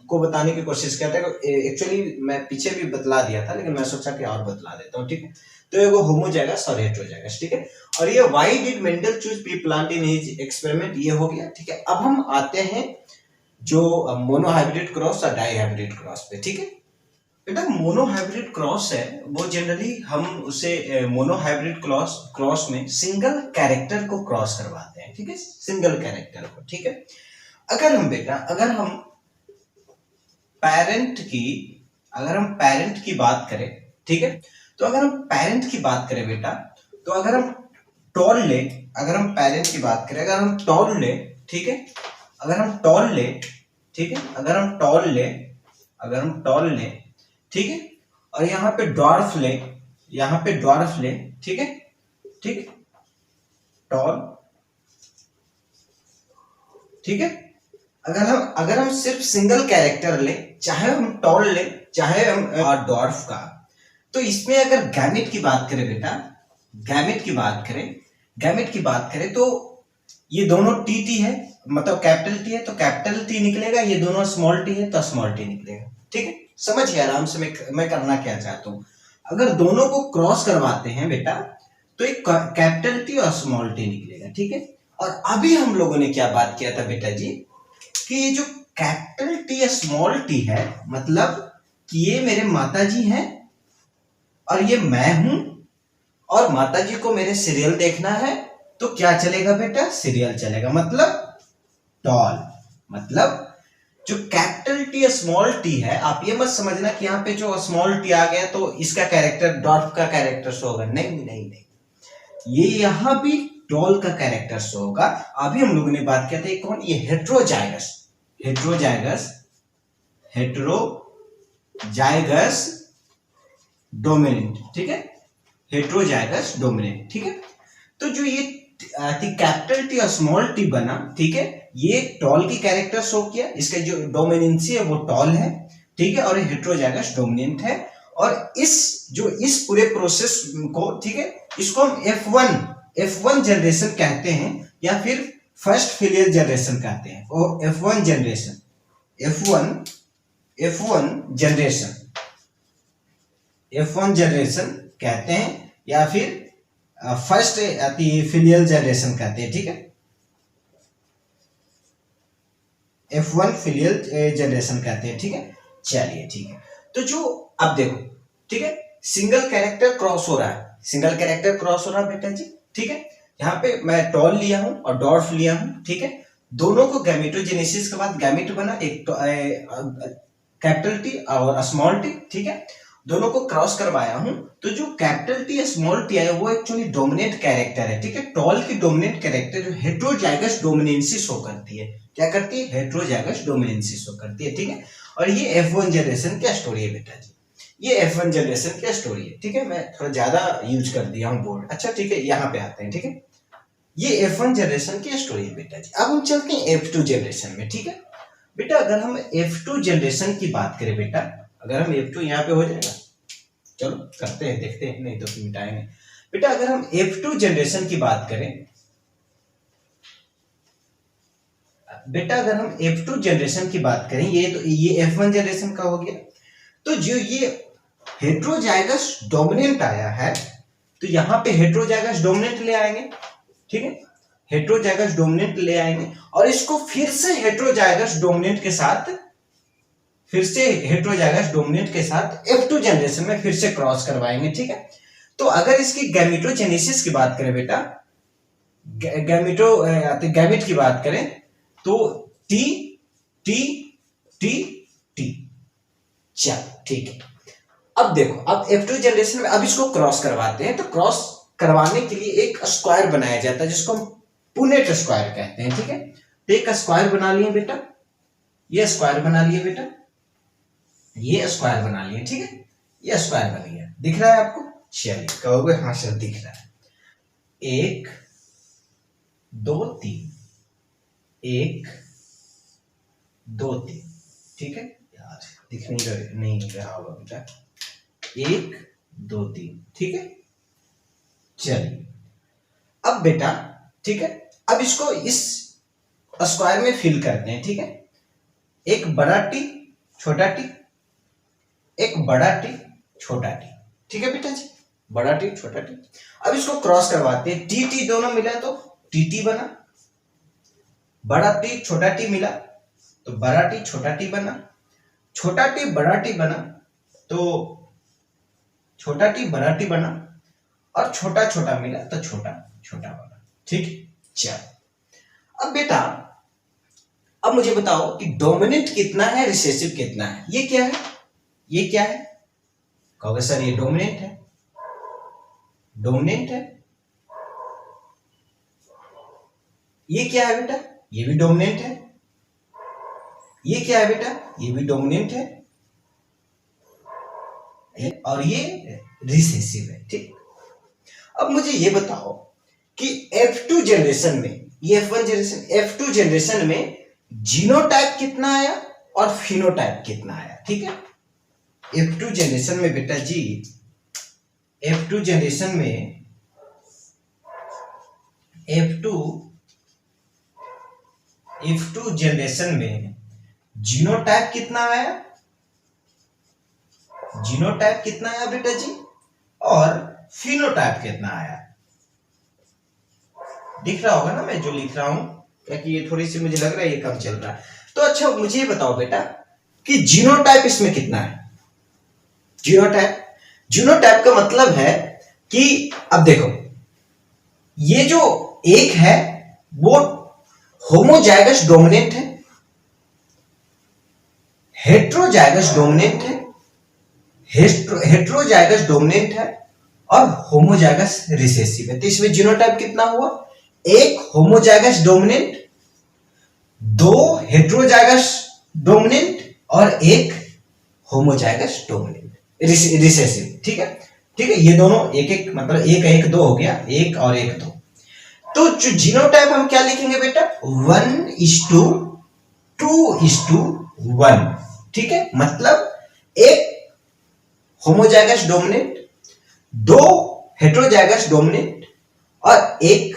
को बताने की कोशिश करता हूँ। एक्चुअली मैं पीछे भी बतला दिया था, लेकिन मैं सोचा कि और बतला देता हूँ। ठीक है, तो ये वो होमोजाइगस और हेट्रोजाइगस। ठीक है, और ये why did Mendel choose P plant in his experiment, ये हो गया। ठीक है, अब हम आते हैं जो मोनोहाइब्रिड क्रॉस और डाइहाइब्रिड क्रॉस पे। ठीक है बेटा, मोनोहाइब्रिड क्रॉस है वो जनरली हम उसे मोनोहाइब्रिड क्रॉस में सिंगल कैरेक्टर को क्रॉस करवाते हैं। ठीक है, सिंगल कैरेक्टर को। ठीक है, अगर हम पेरेंट की बात करें, ठीक है, तो अगर हम पेरेंट की बात करें बेटा, तो अगर हम टॉल ले, अगर हम पेरेंट की बात करें, अगर हम टॉल ले, ठीक है, अगर हम टॉल ले, ठीक है, अगर हम टॉल ले, ठीक है, और यहाँ पे ड्वार्फ ले, ठीक है, ठीक, टॉल, ठीक है, अगर हम सिर्फ सिंगल कैरेक्टर ले, चाहे हम टॉल ले चाहे हम ड्वार्फ का, तो इसमें अगर गैमेट की बात करें बेटा, गैमेट की बात करें तो ये दोनों टी है, मतलब कैपिटल टी है तो कैपिटल टी निकलेगा, ये दोनों स्मॉल टी है तो स्मॉल टी निकलेगा। ठीक है, समझिए आराम से मैं करना क्या चाहता हूं। अगर दोनों को क्रॉस करवाते हैं बेटा तो एक कैपिटल टी और स्मॉल टी निकलेगा। ठीक है, और अभी हम लोगों ने क्या बात किया था बेटा जी, कि ये जो कैपिटल टी या स्मॉल टी है, मतलब कि ये मेरे माता जी हैं और ये मैं हूं, और माता जी को मेरे सीरियल देखना है, तो क्या चलेगा बेटा? सीरियल चलेगा। मतलब टॉल। मतलब जो कैपिटल टी स्मॉल टी है, आप ये मत समझना कि यहाँ पे जो स्मॉल टी आ गया तो इसका कैरेक्टर डॉट का कैरेक्टर शो होगा। नहीं नहीं नहीं, ये यहां भी टॉल का कैरेक्टर शो होगा। अभी हम लोगों ने बात किया था कौन? ये हेट्रोजाइगस। हेट्रोजाइगस, हेट्रोजाइगस डोमिनेंट, ठीक है, हेट्रोजाइगस डोमिनेंट, ठीक है। तो जो ये कैपिटल टी और स्मॉल टी बना, ठीक है, ये टॉल की कैरेक्टर शो किया, इसका जो डोमिनेंसी है वो टॉल है, ठीक है, और ये हेट्रोजाइगस डोमिनेंट है। और इस पूरे प्रोसेस को, ठीक है, इसको हम F1 जनरेशन कहते हैं, या फिर फर्स्ट फिलियल जनरेशन कहते हैं। और F1 जनरेशन, F1 जनरेशन कहते हैं, या फिर फर्स्ट फिलियल जनरेशन कहते हैं, ठीक है, F1 फिलियल जनरेशन कहते हैं, ठीक है। चलिए ठीक है, तो जो अब देखो, ठीक है, सिंगल कैरेक्टर क्रॉस हो रहा है, सिंगल कैरेक्टर क्रॉस हो रहा है बेटा जी, ठीक है। यहाँ पे मैं टॉल लिया हूं और डॉर्फ लिया हूं, ठीक है, दोनों को गैमेटोजेनेसिस के बाद गैमेट बना, एक कैपिटल टी और स्मॉल टी, ठीक है, दोनों को क्रॉस करवाया हूं। तो जो कैपिटल टी स्मॉल टी है वो एक्चुअली डोमिनेंट कैरेक्टर है, ठीक है। टॉल की डोमिनेंट कैरेक्टर जो हेट्रोजाइगस डोमिनेंसी शो करती है, क्या करती है? हेट्रोजाइगस डोमिनेंसी शो करती है, ठीक है। और ये F1 जनरेशन क्या स्टोरी है बेटा जी? ये F1 जनरेशन क्या स्टोरी है, ठीक है। मैं थोड़ा ज्यादा यूज कर दिया हूं बोर्ड, अच्छा ठीक है, यहाँ पे आते हैं, ठीक है। ये F1 जनरेशन की स्टोरी है बेटा जी। अब हम चलते हैं F2 जनरेशन में, ठीक है बेटा। अगर हम F2 जनरेशन की बात करें बेटा, अगर हम F2 यहाँ पे हो जाएगा, चलो करते हैं, देखते हैं, नहीं तो फिर मिटाएंगे बेटा। अगर हम F2 जनरेशन की बात करें बेटा, अगर हम F2 जनरेशन की बात करें, ये F1 जनरेशन का हो गया। तो जो ये हेट्रोजाइगस डोमिनेंट आया है, तो यहाँ पे हेट्रोजाइगस डोमिनेंट ले आएंगे, ठीक है, हेट्रोजाइगस डोमिनेंट ले आएंगे, और इसको फिर से हेट्रोजाइगस डोमिनेंट के साथ F2 जनरेशन में फिर से क्रॉस करवाएंगे, ठीक है। तो अगर इसकी गैमेटोजेनेसिस की बात करें बेटा, गैमेट की बात करें, तो टी टी टी टी, चलो ठीक है। अब देखो, अब F2 जनरेशन में अब इसको क्रॉस करवाते हैं। तो क्रॉस करवाने के लिए एक स्क्वायर बनाया जाता है, जिसको हम पुनेट स्क्वायर कहते हैं, ठीक है। तो एक स्क्वायर बना लिए बेटा, ये स्क्वायर बना लिए बेटा, ये स्क्वायर बना लिए, ठीक है, ये स्क्वायर बन गया, दिख रहा है आपको? चलिए कहोगे हाँ सर दिख रहा है। 1 2 3, 1 2 3, ठीक है यार, दिख नहीं रहा होगा बेटा, 1 2 3, ठीक है। चलिए अब बेटा, ठीक है, अब इसको इस स्क्वायर में फिल करते हैं, ठीक है। एक बड़ा टी छोटा टी, एक बड़ा टी छोटा टी, ठीक है बेटा जी, बड़ा टी छोटा टी। अब इसको क्रॉस करवाते हैं, टी टी दोनों मिला तो टी टी बना, बड़ा टी छोटा टी मिला तो बड़ा टी छोटा टी बना, छोटा टी बड़ा टी बना तो छोटा टी बड़ा टी बना, और छोटा छोटा मिला तो छोटा छोटा बना, ठीक। चलो अब बेटा, अब मुझे बताओ कि डोमिनेंट कितना है, रिसेसिव कितना है? ये क्या है? ये क्या है? कहोगे सर ये डोमिनेंट है, डोमिनेंट है। ये क्या है बेटा? ये भी डोमिनेंट है। ये क्या है बेटा? ये भी डोमिनेंट है, और ये रिसेसिव है, ठीक। अब मुझे ये बताओ कि F2 जनरेशन में, ये F1 जनरेशन, F2 जनरेशन में जीनोटाइप कितना आया और फिनोटाइप कितना आया, ठीक है। F2 जनरेशन में बेटा जी, F2 जनरेशन में F2 जनरेशन में जीनोटाइप कितना आया? जीनोटाइप कितना आया बेटा जी, और फिनोटाइप कितना आया? दिख रहा होगा ना मैं जो लिख रहा हूं, क्योंकि ये थोड़ी सी मुझे लग रहा है ये कम चल रहा है। तो अच्छा मुझे ये बताओ बेटा कि जीनोटाइप इसमें कितना है? जीनोटाइप जीनोटाइप का मतलब है कि अब देखो, ये जो एक है वो होमोजाइगस डोमिनेंट है, हेट्रोजाइगस डोमिनेंट है, हेट्रोजाइगस डोमिनेंट है और होमोजाइगस रिसेसिव है। तो इसमें जीनोटाइप कितना हुआ? एक होमोजाइगस डोमिनेंट, दो हेट्रोजाइगस डोमिनेंट और एक होमोजाइगस डोमिनेंट रिसेसिव। ठीक है, ठीक है, ये दोनों एक एक मतलब एक एक दो हो गया, एक और एक दो। तो जो जीनोटाइप हम क्या लिखेंगे बेटा? 1:2:1। ठीक है, मतलब एक होमोजाइगस डोमिनेंट, दो हेट्रोजाइगस डोमिनेंट और एक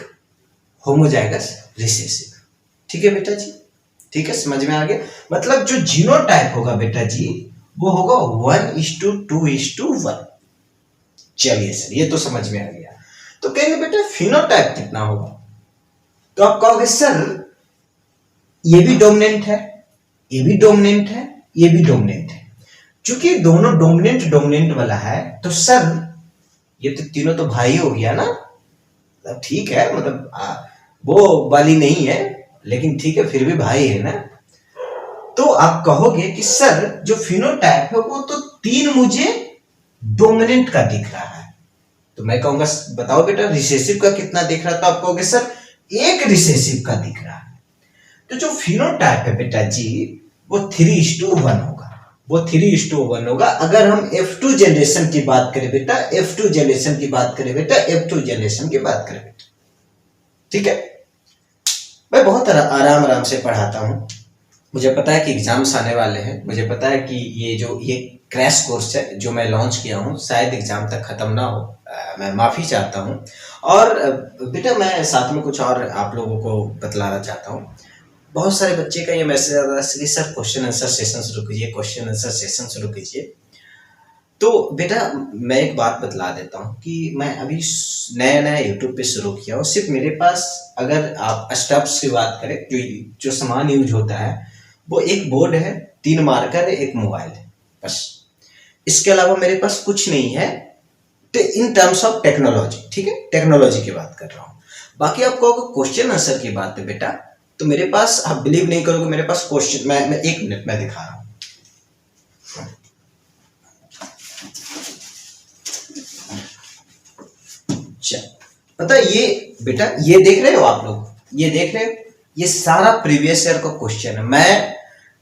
होमोजाइगस रिसेसिव। ठीक है बेटा जी, ठीक है, समझ में आ गया। मतलब जो जीनोटाइप होगा बेटा जी वो होगा 1:2:1। चलिए सर, ये तो समझ में आ गया। तो कहेंगे बेटा फिनोटाइप कितना होगा? तो आप कहोगे सर ये भी डोमिनेंट है, ये भी डोमिनेंट है, ये भी डोमिनेंट है। चूंकि दोनों डोमिनेंट डोमिनेंट वाला है तो सर ये तो तीनों तो भाई हो गया ना। मतलब ठीक है, मतलब वो वाली नहीं है लेकिन ठीक है, फिर भी भाई है ना। तो आप कहोगे कि सर जो फिनोटाइप है वो तो तीन मुझे डोमिनेंट का दिख रहा है। तो मैं कहूंगा बताओ बेटा रिसेसिव का कितना दिख रहा है? तो आप कहोगे सर एक रिसेसिव का दिख रहा है। तो जो फिनोटाइप है बेटा जी वो 3:1 होगा, वो 3:1 होगा। अगर हम F2 जनरेशन की बात करें बेटा, F2 जनरेशन की बात करें बेटा, F2 जनरेशन की बात करें बेटा। ठीक है, मैं बहुत आराम से पढ़ाता हूं। मुझे पता है कि एग्जाम्स आने वाले हैं, मुझे पता है कि ये क्रैश कोर्स है जो मैं लॉन्च किया हूं शायद एग्जाम तक खत्म ना हो, मैं माफी चाहता हूं। और बेटा मैं साथ में कुछ और आप लोगों को बतलाना चाहता हूं। बहुत सारे बच्चे का ये मैसेज आता है कि सर क्वेश्चन आंसर सेशन शुरू कीजिए, क्वेश्चन आंसर सेशन शुरू कीजिए। तो बेटा मैं एक बात बतला देता हूँ कि मैं अभी नया नया यूट्यूब पे शुरू किया हूँ। सिर्फ मेरे पास अगर आप स्टफ्स की बात करें, जो सामान यूज होता है वो एक बोर्ड है, 3 मार्कर है, एक मोबाइल है, बस। इसके अलावा मेरे पास कुछ नहीं है इन टर्म्स ऑफ टेक्नोलॉजी। ठीक है, टेक्नोलॉजी की बात कर रहा हूँ। बाकी आप कहोगे क्वेश्चन आंसर की बात है बेटा, तो मेरे पास आप बिलीव नहीं करोगे, मेरे पास क्वेश्चन मैं 1 मिनट में दिखा रहा हूँ। पता है ये बेटा, ये देख रहे हो आप लोग, ये देख रहे हो, ये सारा प्रीवियस ईयर का क्वेश्चन है। मैं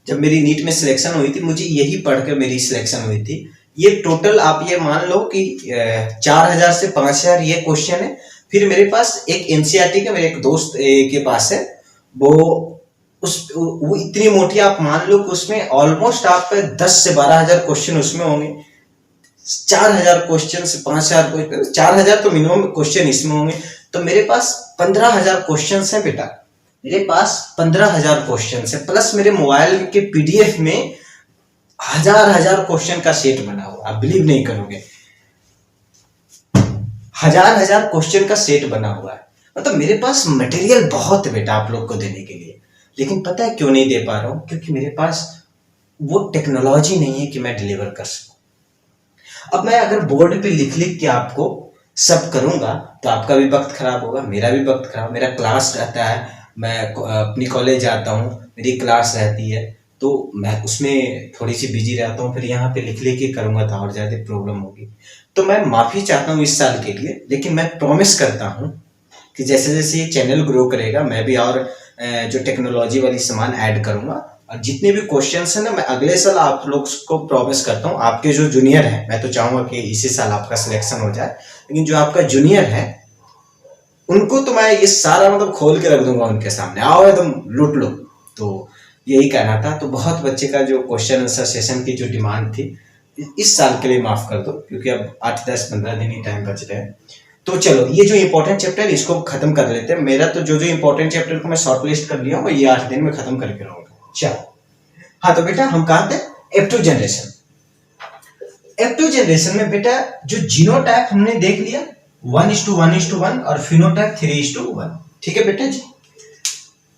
जब मेरी नीट में सिलेक्शन हुई थी मुझे यही पढ़कर मेरी सिलेक्शन हुई थी। ये टोटल आप ये मान लो कि 4000 से 5000 ये क्वेश्चन है। फिर मेरे पास एक एनसीईआरटी का मेरे एक दोस्त के पास है, वो इतनी मोटी, आप मान लो कि उसमें ऑलमोस्ट आप 10 से 12,000 क्वेश्चन उसमें होंगे। 4000 क्वेश्चन से 5000 क्वेश्चन, 4000 तो मिनिमम क्वेश्चन इसमें होंगे। तो मेरे पास 15,000 क्वेश्चन है बेटा, मेरे पास 15,000 क्वेश्चन है, प्लस मेरे मोबाइल के पीडीएफ में हजार क्वेश्चन का सेट बना हुआ। आप बिलीव नहीं करोगे, हजार क्वेश्चन का सेट बना हुआ है। मतलब मेरे पास मटेरियल बहुत है बेटा आप लोग को देने के लिए, लेकिन पता है क्यों नहीं दे पा रहा हूं? क्योंकि मेरे पास वो टेक्नोलॉजी नहीं है कि मैं डिलीवर कर सकूं। अब मैं अगर बोर्ड पे लिख लिख के आपको सब करूंगा तो आपका भी वक्त खराब होगा, मेरा भी वक्त खराब। मेरा क्लास रहता है, मैं अपनी कॉलेज जाता हूँ, मेरी क्लास रहती है, तो मैं उसमें थोड़ी सी बिजी रहता हूँ। फिर यहाँ पे लिख लिख के करूंगा तो और ज्यादा प्रॉब्लम होगी। तो मैं माफी चाहता हूँ इस साल के लिए, लेकिन मैं प्रॉमिस करता हूँ कि जैसे जैसे ये चैनल ग्रो करेगा मैं भी और जो टेक्नोलॉजी वाली सामान ऐड करूंगा। और जितने भी क्वेश्चंस हैं ना, मैं अगले साल आप लोग को प्रॉमिस करता हूँ। आपके जो जूनियर है, मैं तो चाहूंगा कि इसी साल आपका सिलेक्शन हो जाए, लेकिन जो आपका जूनियर है उनको तो मैं ये सारा मतलब खोल के रख दूंगा उनके सामने, आओ एकदम लूट लो। तो यही कहना था। तो बहुत बच्चे का जो क्वेश्चन आंसर सेशन की जो डिमांड थी, इस साल के लिए माफ कर दो, क्योंकि अब 8, 10, 15 दिन ही टाइम बच रहे हैं। तो चलो ये जो इंपॉर्टेंट चैप्टर है इसको खत्म कर लेते हैं। मेरा तो जो जो इंपॉर्टेंट चैप्टर को मैं शॉर्ट लिस्ट कर लिया हूँ, ये 8 दिन में खत्म करके रहूंगा। चलो हाँ, तो बेटा हम कहा थे F2 जनरेशन। F2 जनरेशन में बेटा जो जीनोटाइप हमने देख लिया 1:1:1 और फिनोटाइप 3:1। ठीक है बेटा जी।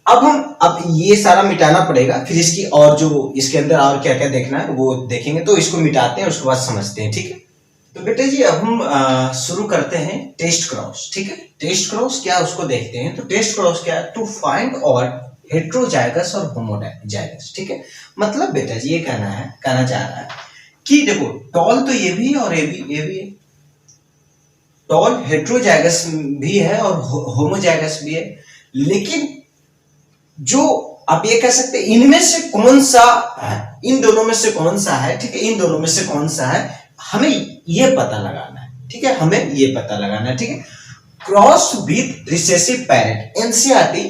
अब ये सारा मिटाना पड़ेगा, फिर इसकी और जो इसके अंदर और क्या क्या देखना है वो देखेंगे। तो इसको मिटाते हैं, उसके बाद समझते हैं। ठीक है, तो बेटा जी अब हम शुरू करते हैं टेस्ट क्रॉस, ठीक है। टेस्ट क्रॉस क्या उसको देखते हैं। तो टेस्ट क्रॉस क्या है, टू फाइंड आउट हेट्रोजाइगस और होमोजाइगस, ठीक है। मतलब बेटा जी ये कहना चाह रहा है कि देखो टॉल तो ये भी है और ये भी है। टॉल हेट्रोजाइगस भी है और होमोजाइगस भी है, लेकिन जो आप ये कह सकते हैं इनमें से कौन सा है, इन दोनों में से कौन सा है, ठीक है, इन दोनों में से कौन सा है, हमें ये पता लगाना है, ठीक है, हमें ये पता लगाना है, ठीक है। Cross with recessive parent, NCERT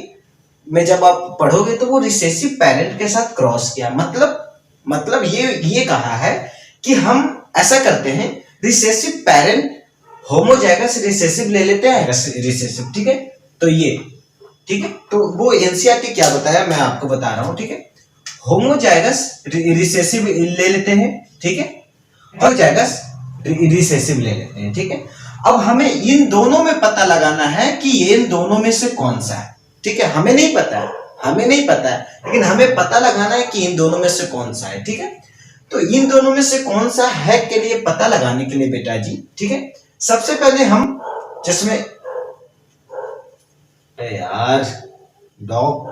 में जब आप पढ़ोगे तो वो रिसेसिव पेरेंट के साथ क्रॉस किया, मतलब ये कहा है कि हम ऐसा करते हैं, रिसेसिव पेरेंट होमोजाइगस रिसेसिव ले लेते हैं, रिसेसिव, ठीक है। तो ये ठीक है, तो वो एनसीईआरटी क्या बताया मैं आपको बता रहा हूं, ठीक है। होमोजाइगस रिसेसिव ले लेते हैं, ठीक है, होमोजाइगस रिसेसिव ले लेते हैं, ठीक है। अब हमें इन दोनों में पता लगाना है कि ये इन दोनों में से कौन सा है, ठीक है। हमें नहीं पता है, लेकिन हमें पता लगाना है कि इन दोनों में से कौन सा है, ठीक है। तो इन दोनों में से कौन सा है के लिए पता लगाने के लिए बेटा जी, ठीक है, सबसे पहले हम जिसमें यार डॉग,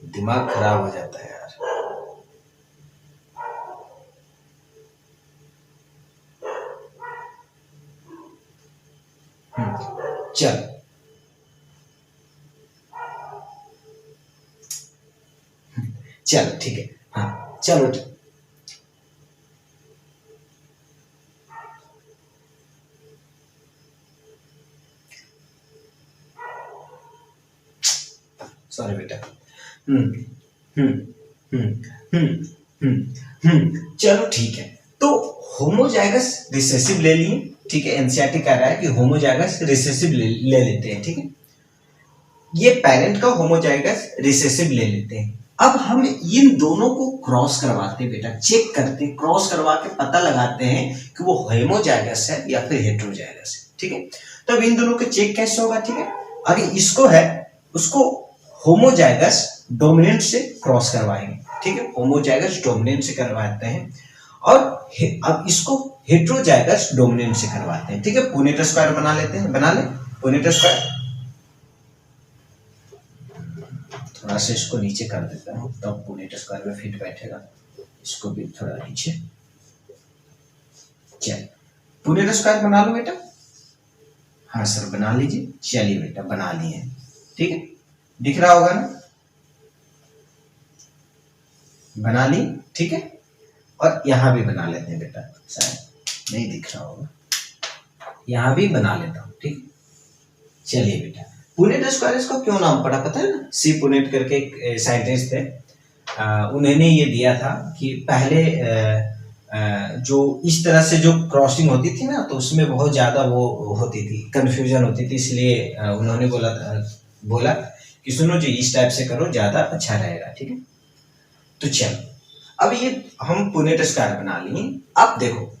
दिमाग खराब हो जाता है यार। चल चल ठीक है, हाँ चलो सॉरी बेटा। चलो ठीक है, तो होमोजाइगस रिसेसिव ले लिए, ठीक है। एनसीईआरटी कह रहा है कि होमोजाइगस रिसेसिव ले लेते हैं, ठीक है। ये पेरेंट का होमोजाइगस रिसेसिव ले लेते हैं। अब हम इन दोनों को क्रॉस करवाते हैं बेटा, चेक करते हैं, क्रॉस करवा के पता लगाते हैं कि वो होमोजाइगस है या फिर हेट्रोजाइगस है, ठीक है। तो अब इन दोनों के चेक कैसे होगा, ठीक है। अगर इसको है उसको होमोजाइगस डोमिनेंट से क्रॉस करवाएंगे, ठीक है, होमोजाइगस डोमिनेंट से करवाते हैं। और अब इसको हेट्रोजाइगस डोमिनेंट से करवाते हैं, ठीक है। पुनेट स्क्वायर बना लेते हैं, बना ले पुनेट स्क्वायर। थोड़ा सा इसको नीचे कर देता हूं तब पुनेट स्क्वायर में फिट बैठेगा, इसको भी थोड़ा नीचे। चल पुनेट स्क्वायर बना लो बेटा। हाँ सर बना लीजिए। चलिए बेटा बना लिए, ठीक है, दिख रहा होगा ना, बना ली, ठीक है। और यहां भी बना लेते हैं बेटा, शायद नहीं दिख रहा होगा, यहां भी बना लेता हूं, ठीक। चलिए बेटा पुनेट स्क्वायर इसको क्यों नाम पड़ा पता है ना, सी पुनेट करके एक साइंटिस्ट थे, उन्होंने ये दिया था कि पहले जो इस तरह से जो क्रॉसिंग होती थी ना, तो उसमें बहुत ज्यादा वो होती थी, कंफ्यूजन होती थी, इसलिए उन्होंने बोला कि सुनो जी इस टाइप से करो ज्यादा अच्छा रहेगा, ठीक है। तो चलो अब ये हम पुनेट स्क्वायर बना लिए। अब देखो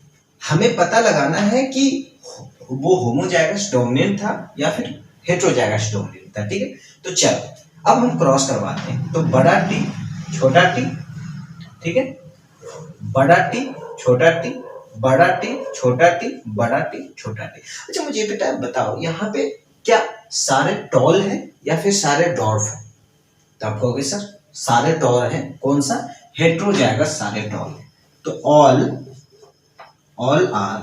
हमें पता लगाना है कि वो होमोजाइगस डोमिनेंट था या फिर हेट्रोजाइगस डोमिनेंट था, ठीक है। तो चलो अब हम क्रॉस करवाते हैं, तो बड़ा टी छोटा टी, ठीक है, बड़ा टी छोटा टी, बड़ा टी छोटा टी, बड़ा टी छोटा टी। अच्छा मुझे बेटा बताओ यहाँ पे क्या सारे टॉल हैं या फिर सारे डॉर्फ हैं? तो आप कहोगे सर सारे टॉल हैं, कौन सा, हेट्रोजाइगस सारे टॉल हैं। तो all are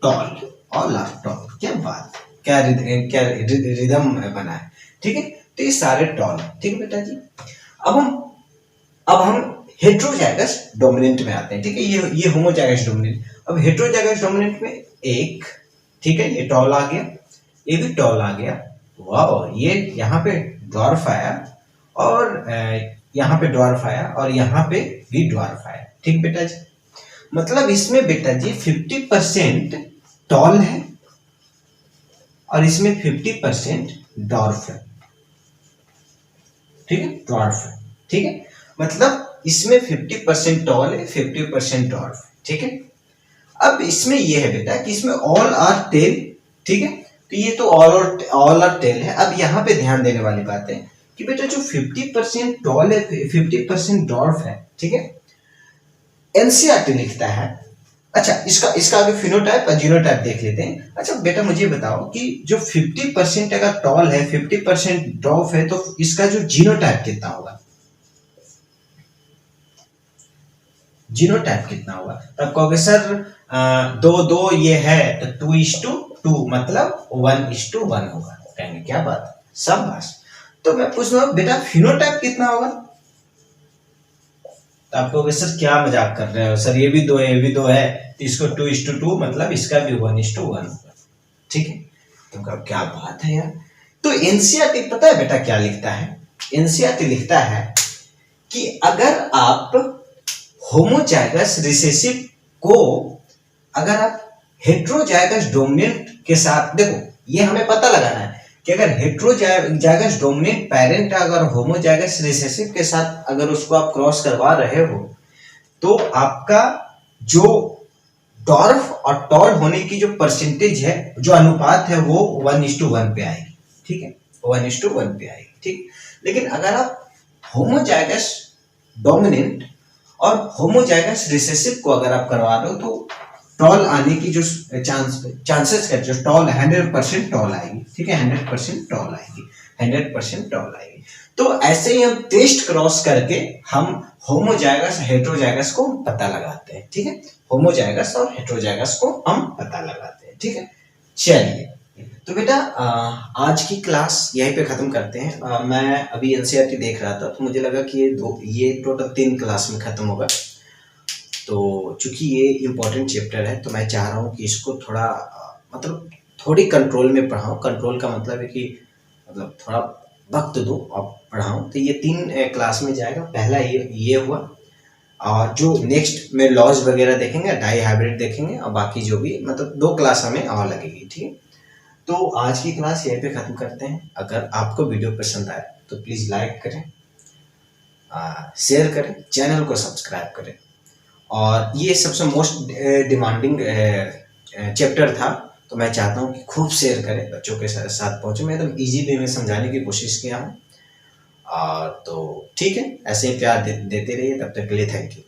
tall, all are tall. क्या बात, क्या रिदम बना है, ठीक है। तो ये सारे टॉल, ठीक है बेटा जी। अब हम हेट्रोजाइगस डोमिनेंट में आते हैं, ठीक है। ये होमोजाइगस डोमिनेंट। अब हेट्रोजाइगस डोमिनेंट में एक, ठीक है, ये टॉल आ गया, ये भी टॉल आ गया, वाह, ये यहाँ पे ड्वार्फ आया और यहाँ पे ड्वार्फ आया और यहाँ पे भी ड्वार्फ आया, ठीक बेटा जी। मतलब इसमें बेटा जी 50% टॉल है और इसमें 50% डॉर्फ है, ठीक है, ड्वार्फ है, ठीक है। मतलब इसमें 50% टॉल है, 50% डॉर्फ, ठीक है। अब इसमें यह है बेटा कि इसमें ऑल आर टेल, ठीक है। तो ये तो ऑल आर टेल है। अब यहाँ पे ध्यान देने वाली बात है कि बेटा जो 50% टॉल है, 50% डॉर्फ है, ठीक है, एनसीईआरटी लिखता है। अच्छा, इसका इसका आगे फिनोटाइप और जीनोटाइप देख लेते हैं। अच्छा बेटा मुझे बताओ कि जो 50% अगर टॉल है, 50% ड्वार्फ है, तो इसका जो जीनोटाइप कितना होगा? जीनोटाइप कितना होगा? तब कहोगे सर 2-2 ये है तो 2:2 मतलब 1:1 होगा। कहेंगे क्या बात है, शाबाश। तो मैं पूछ रहा हूँ बेटा फिनोटाइप कितना होगा? तो आप कहोगे सर क्या मजाक कर रहे हो सर, ये भी 2 है, ये भी 2 है, तो इसको 2:2 मतलब इसका भी 1:1 होगा। ठीक है, तो कब क्या बात है यार। तो एनसीईआरटी पता है बेटा क्या लिखता है? एनसीईआरटी लिखता है कि अगर आप होमोजाइगस रिसेसिव को अगर आप हेट्रोजाइगस डोमिनेंट के साथ, देखो ये हमें पता लगाना है कि अगर हेट्रोजाइगस डोमिनेंट पेरेंट अगर होमोजाइगस रिसेसिव के साथ अगर उसको आप क्रॉस करवा रहे हो, तो आपका जो डॉर्फ और टॉल होने की जो परसेंटेज है, जो अनुपात है, वो 1:1 पे आएगी। ठीक है, 1:1 पे आएगी। ठीक, लेकिन अगर आप होमोजाइगस डोमिनेंट और होमोजाइगस रिसेसिव को अगर आप करवा रहे हो, तो टॉल आने की जो चांसेस है, जो टॉल 100% टॉल आएगी। ठीक है, 100% टॉल आएगी, 100% टॉल आएगी। तो ऐसे ही हम टेस्ट क्रॉस करके हम होमोजाइगस हेट्रोजाइगस को पता लगाते हैं। ठीक है, होमोजाइगस और हेट्रोजाइगस को हम पता लगाते हैं। ठीक है, चलिए तो बेटा आज की क्लास यहीं पे खत्म करते हैं। मैं अभी एनसीईआरटी देख रहा था तो मुझे लगा कि ये टोटल 3 क्लास में खत्म होगा। तो चूंकि ये इम्पोर्टेंट चैप्टर है तो मैं चाह रहा हूँ कि इसको थोड़ा मतलब थोड़ी कंट्रोल में पढ़ाऊँ। कंट्रोल का मतलब है कि मतलब थोड़ा वक्त दो और पढ़ाऊँ। तो ये 3 क्लास में जाएगा। पहला ये हुआ, और जो नेक्स्ट में लॉज वगैरह देखेंगे, डाई हाइब्रिड देखेंगे, और बाकी जो भी मतलब 2 क्लास हमें और लगेगी। ठीक है, तो आज की क्लास यहीं पे ख़त्म करते हैं। अगर आपको वीडियो पसंद आए तो प्लीज़ लाइक करें, शेयर करें, चैनल को सब्सक्राइब करें। और ये सबसे मोस्ट डिमांडिंग चैप्टर था, तो मैं चाहता हूँ कि खूब शेयर करें, बच्चों के साथ पहुँचे। मैं एकदम ईजी वे में समझाने की कोशिश किया हूँ। तो ठीक है, ऐसे ही प्यार देते रहिए। तब तक के लिए थैंक यू।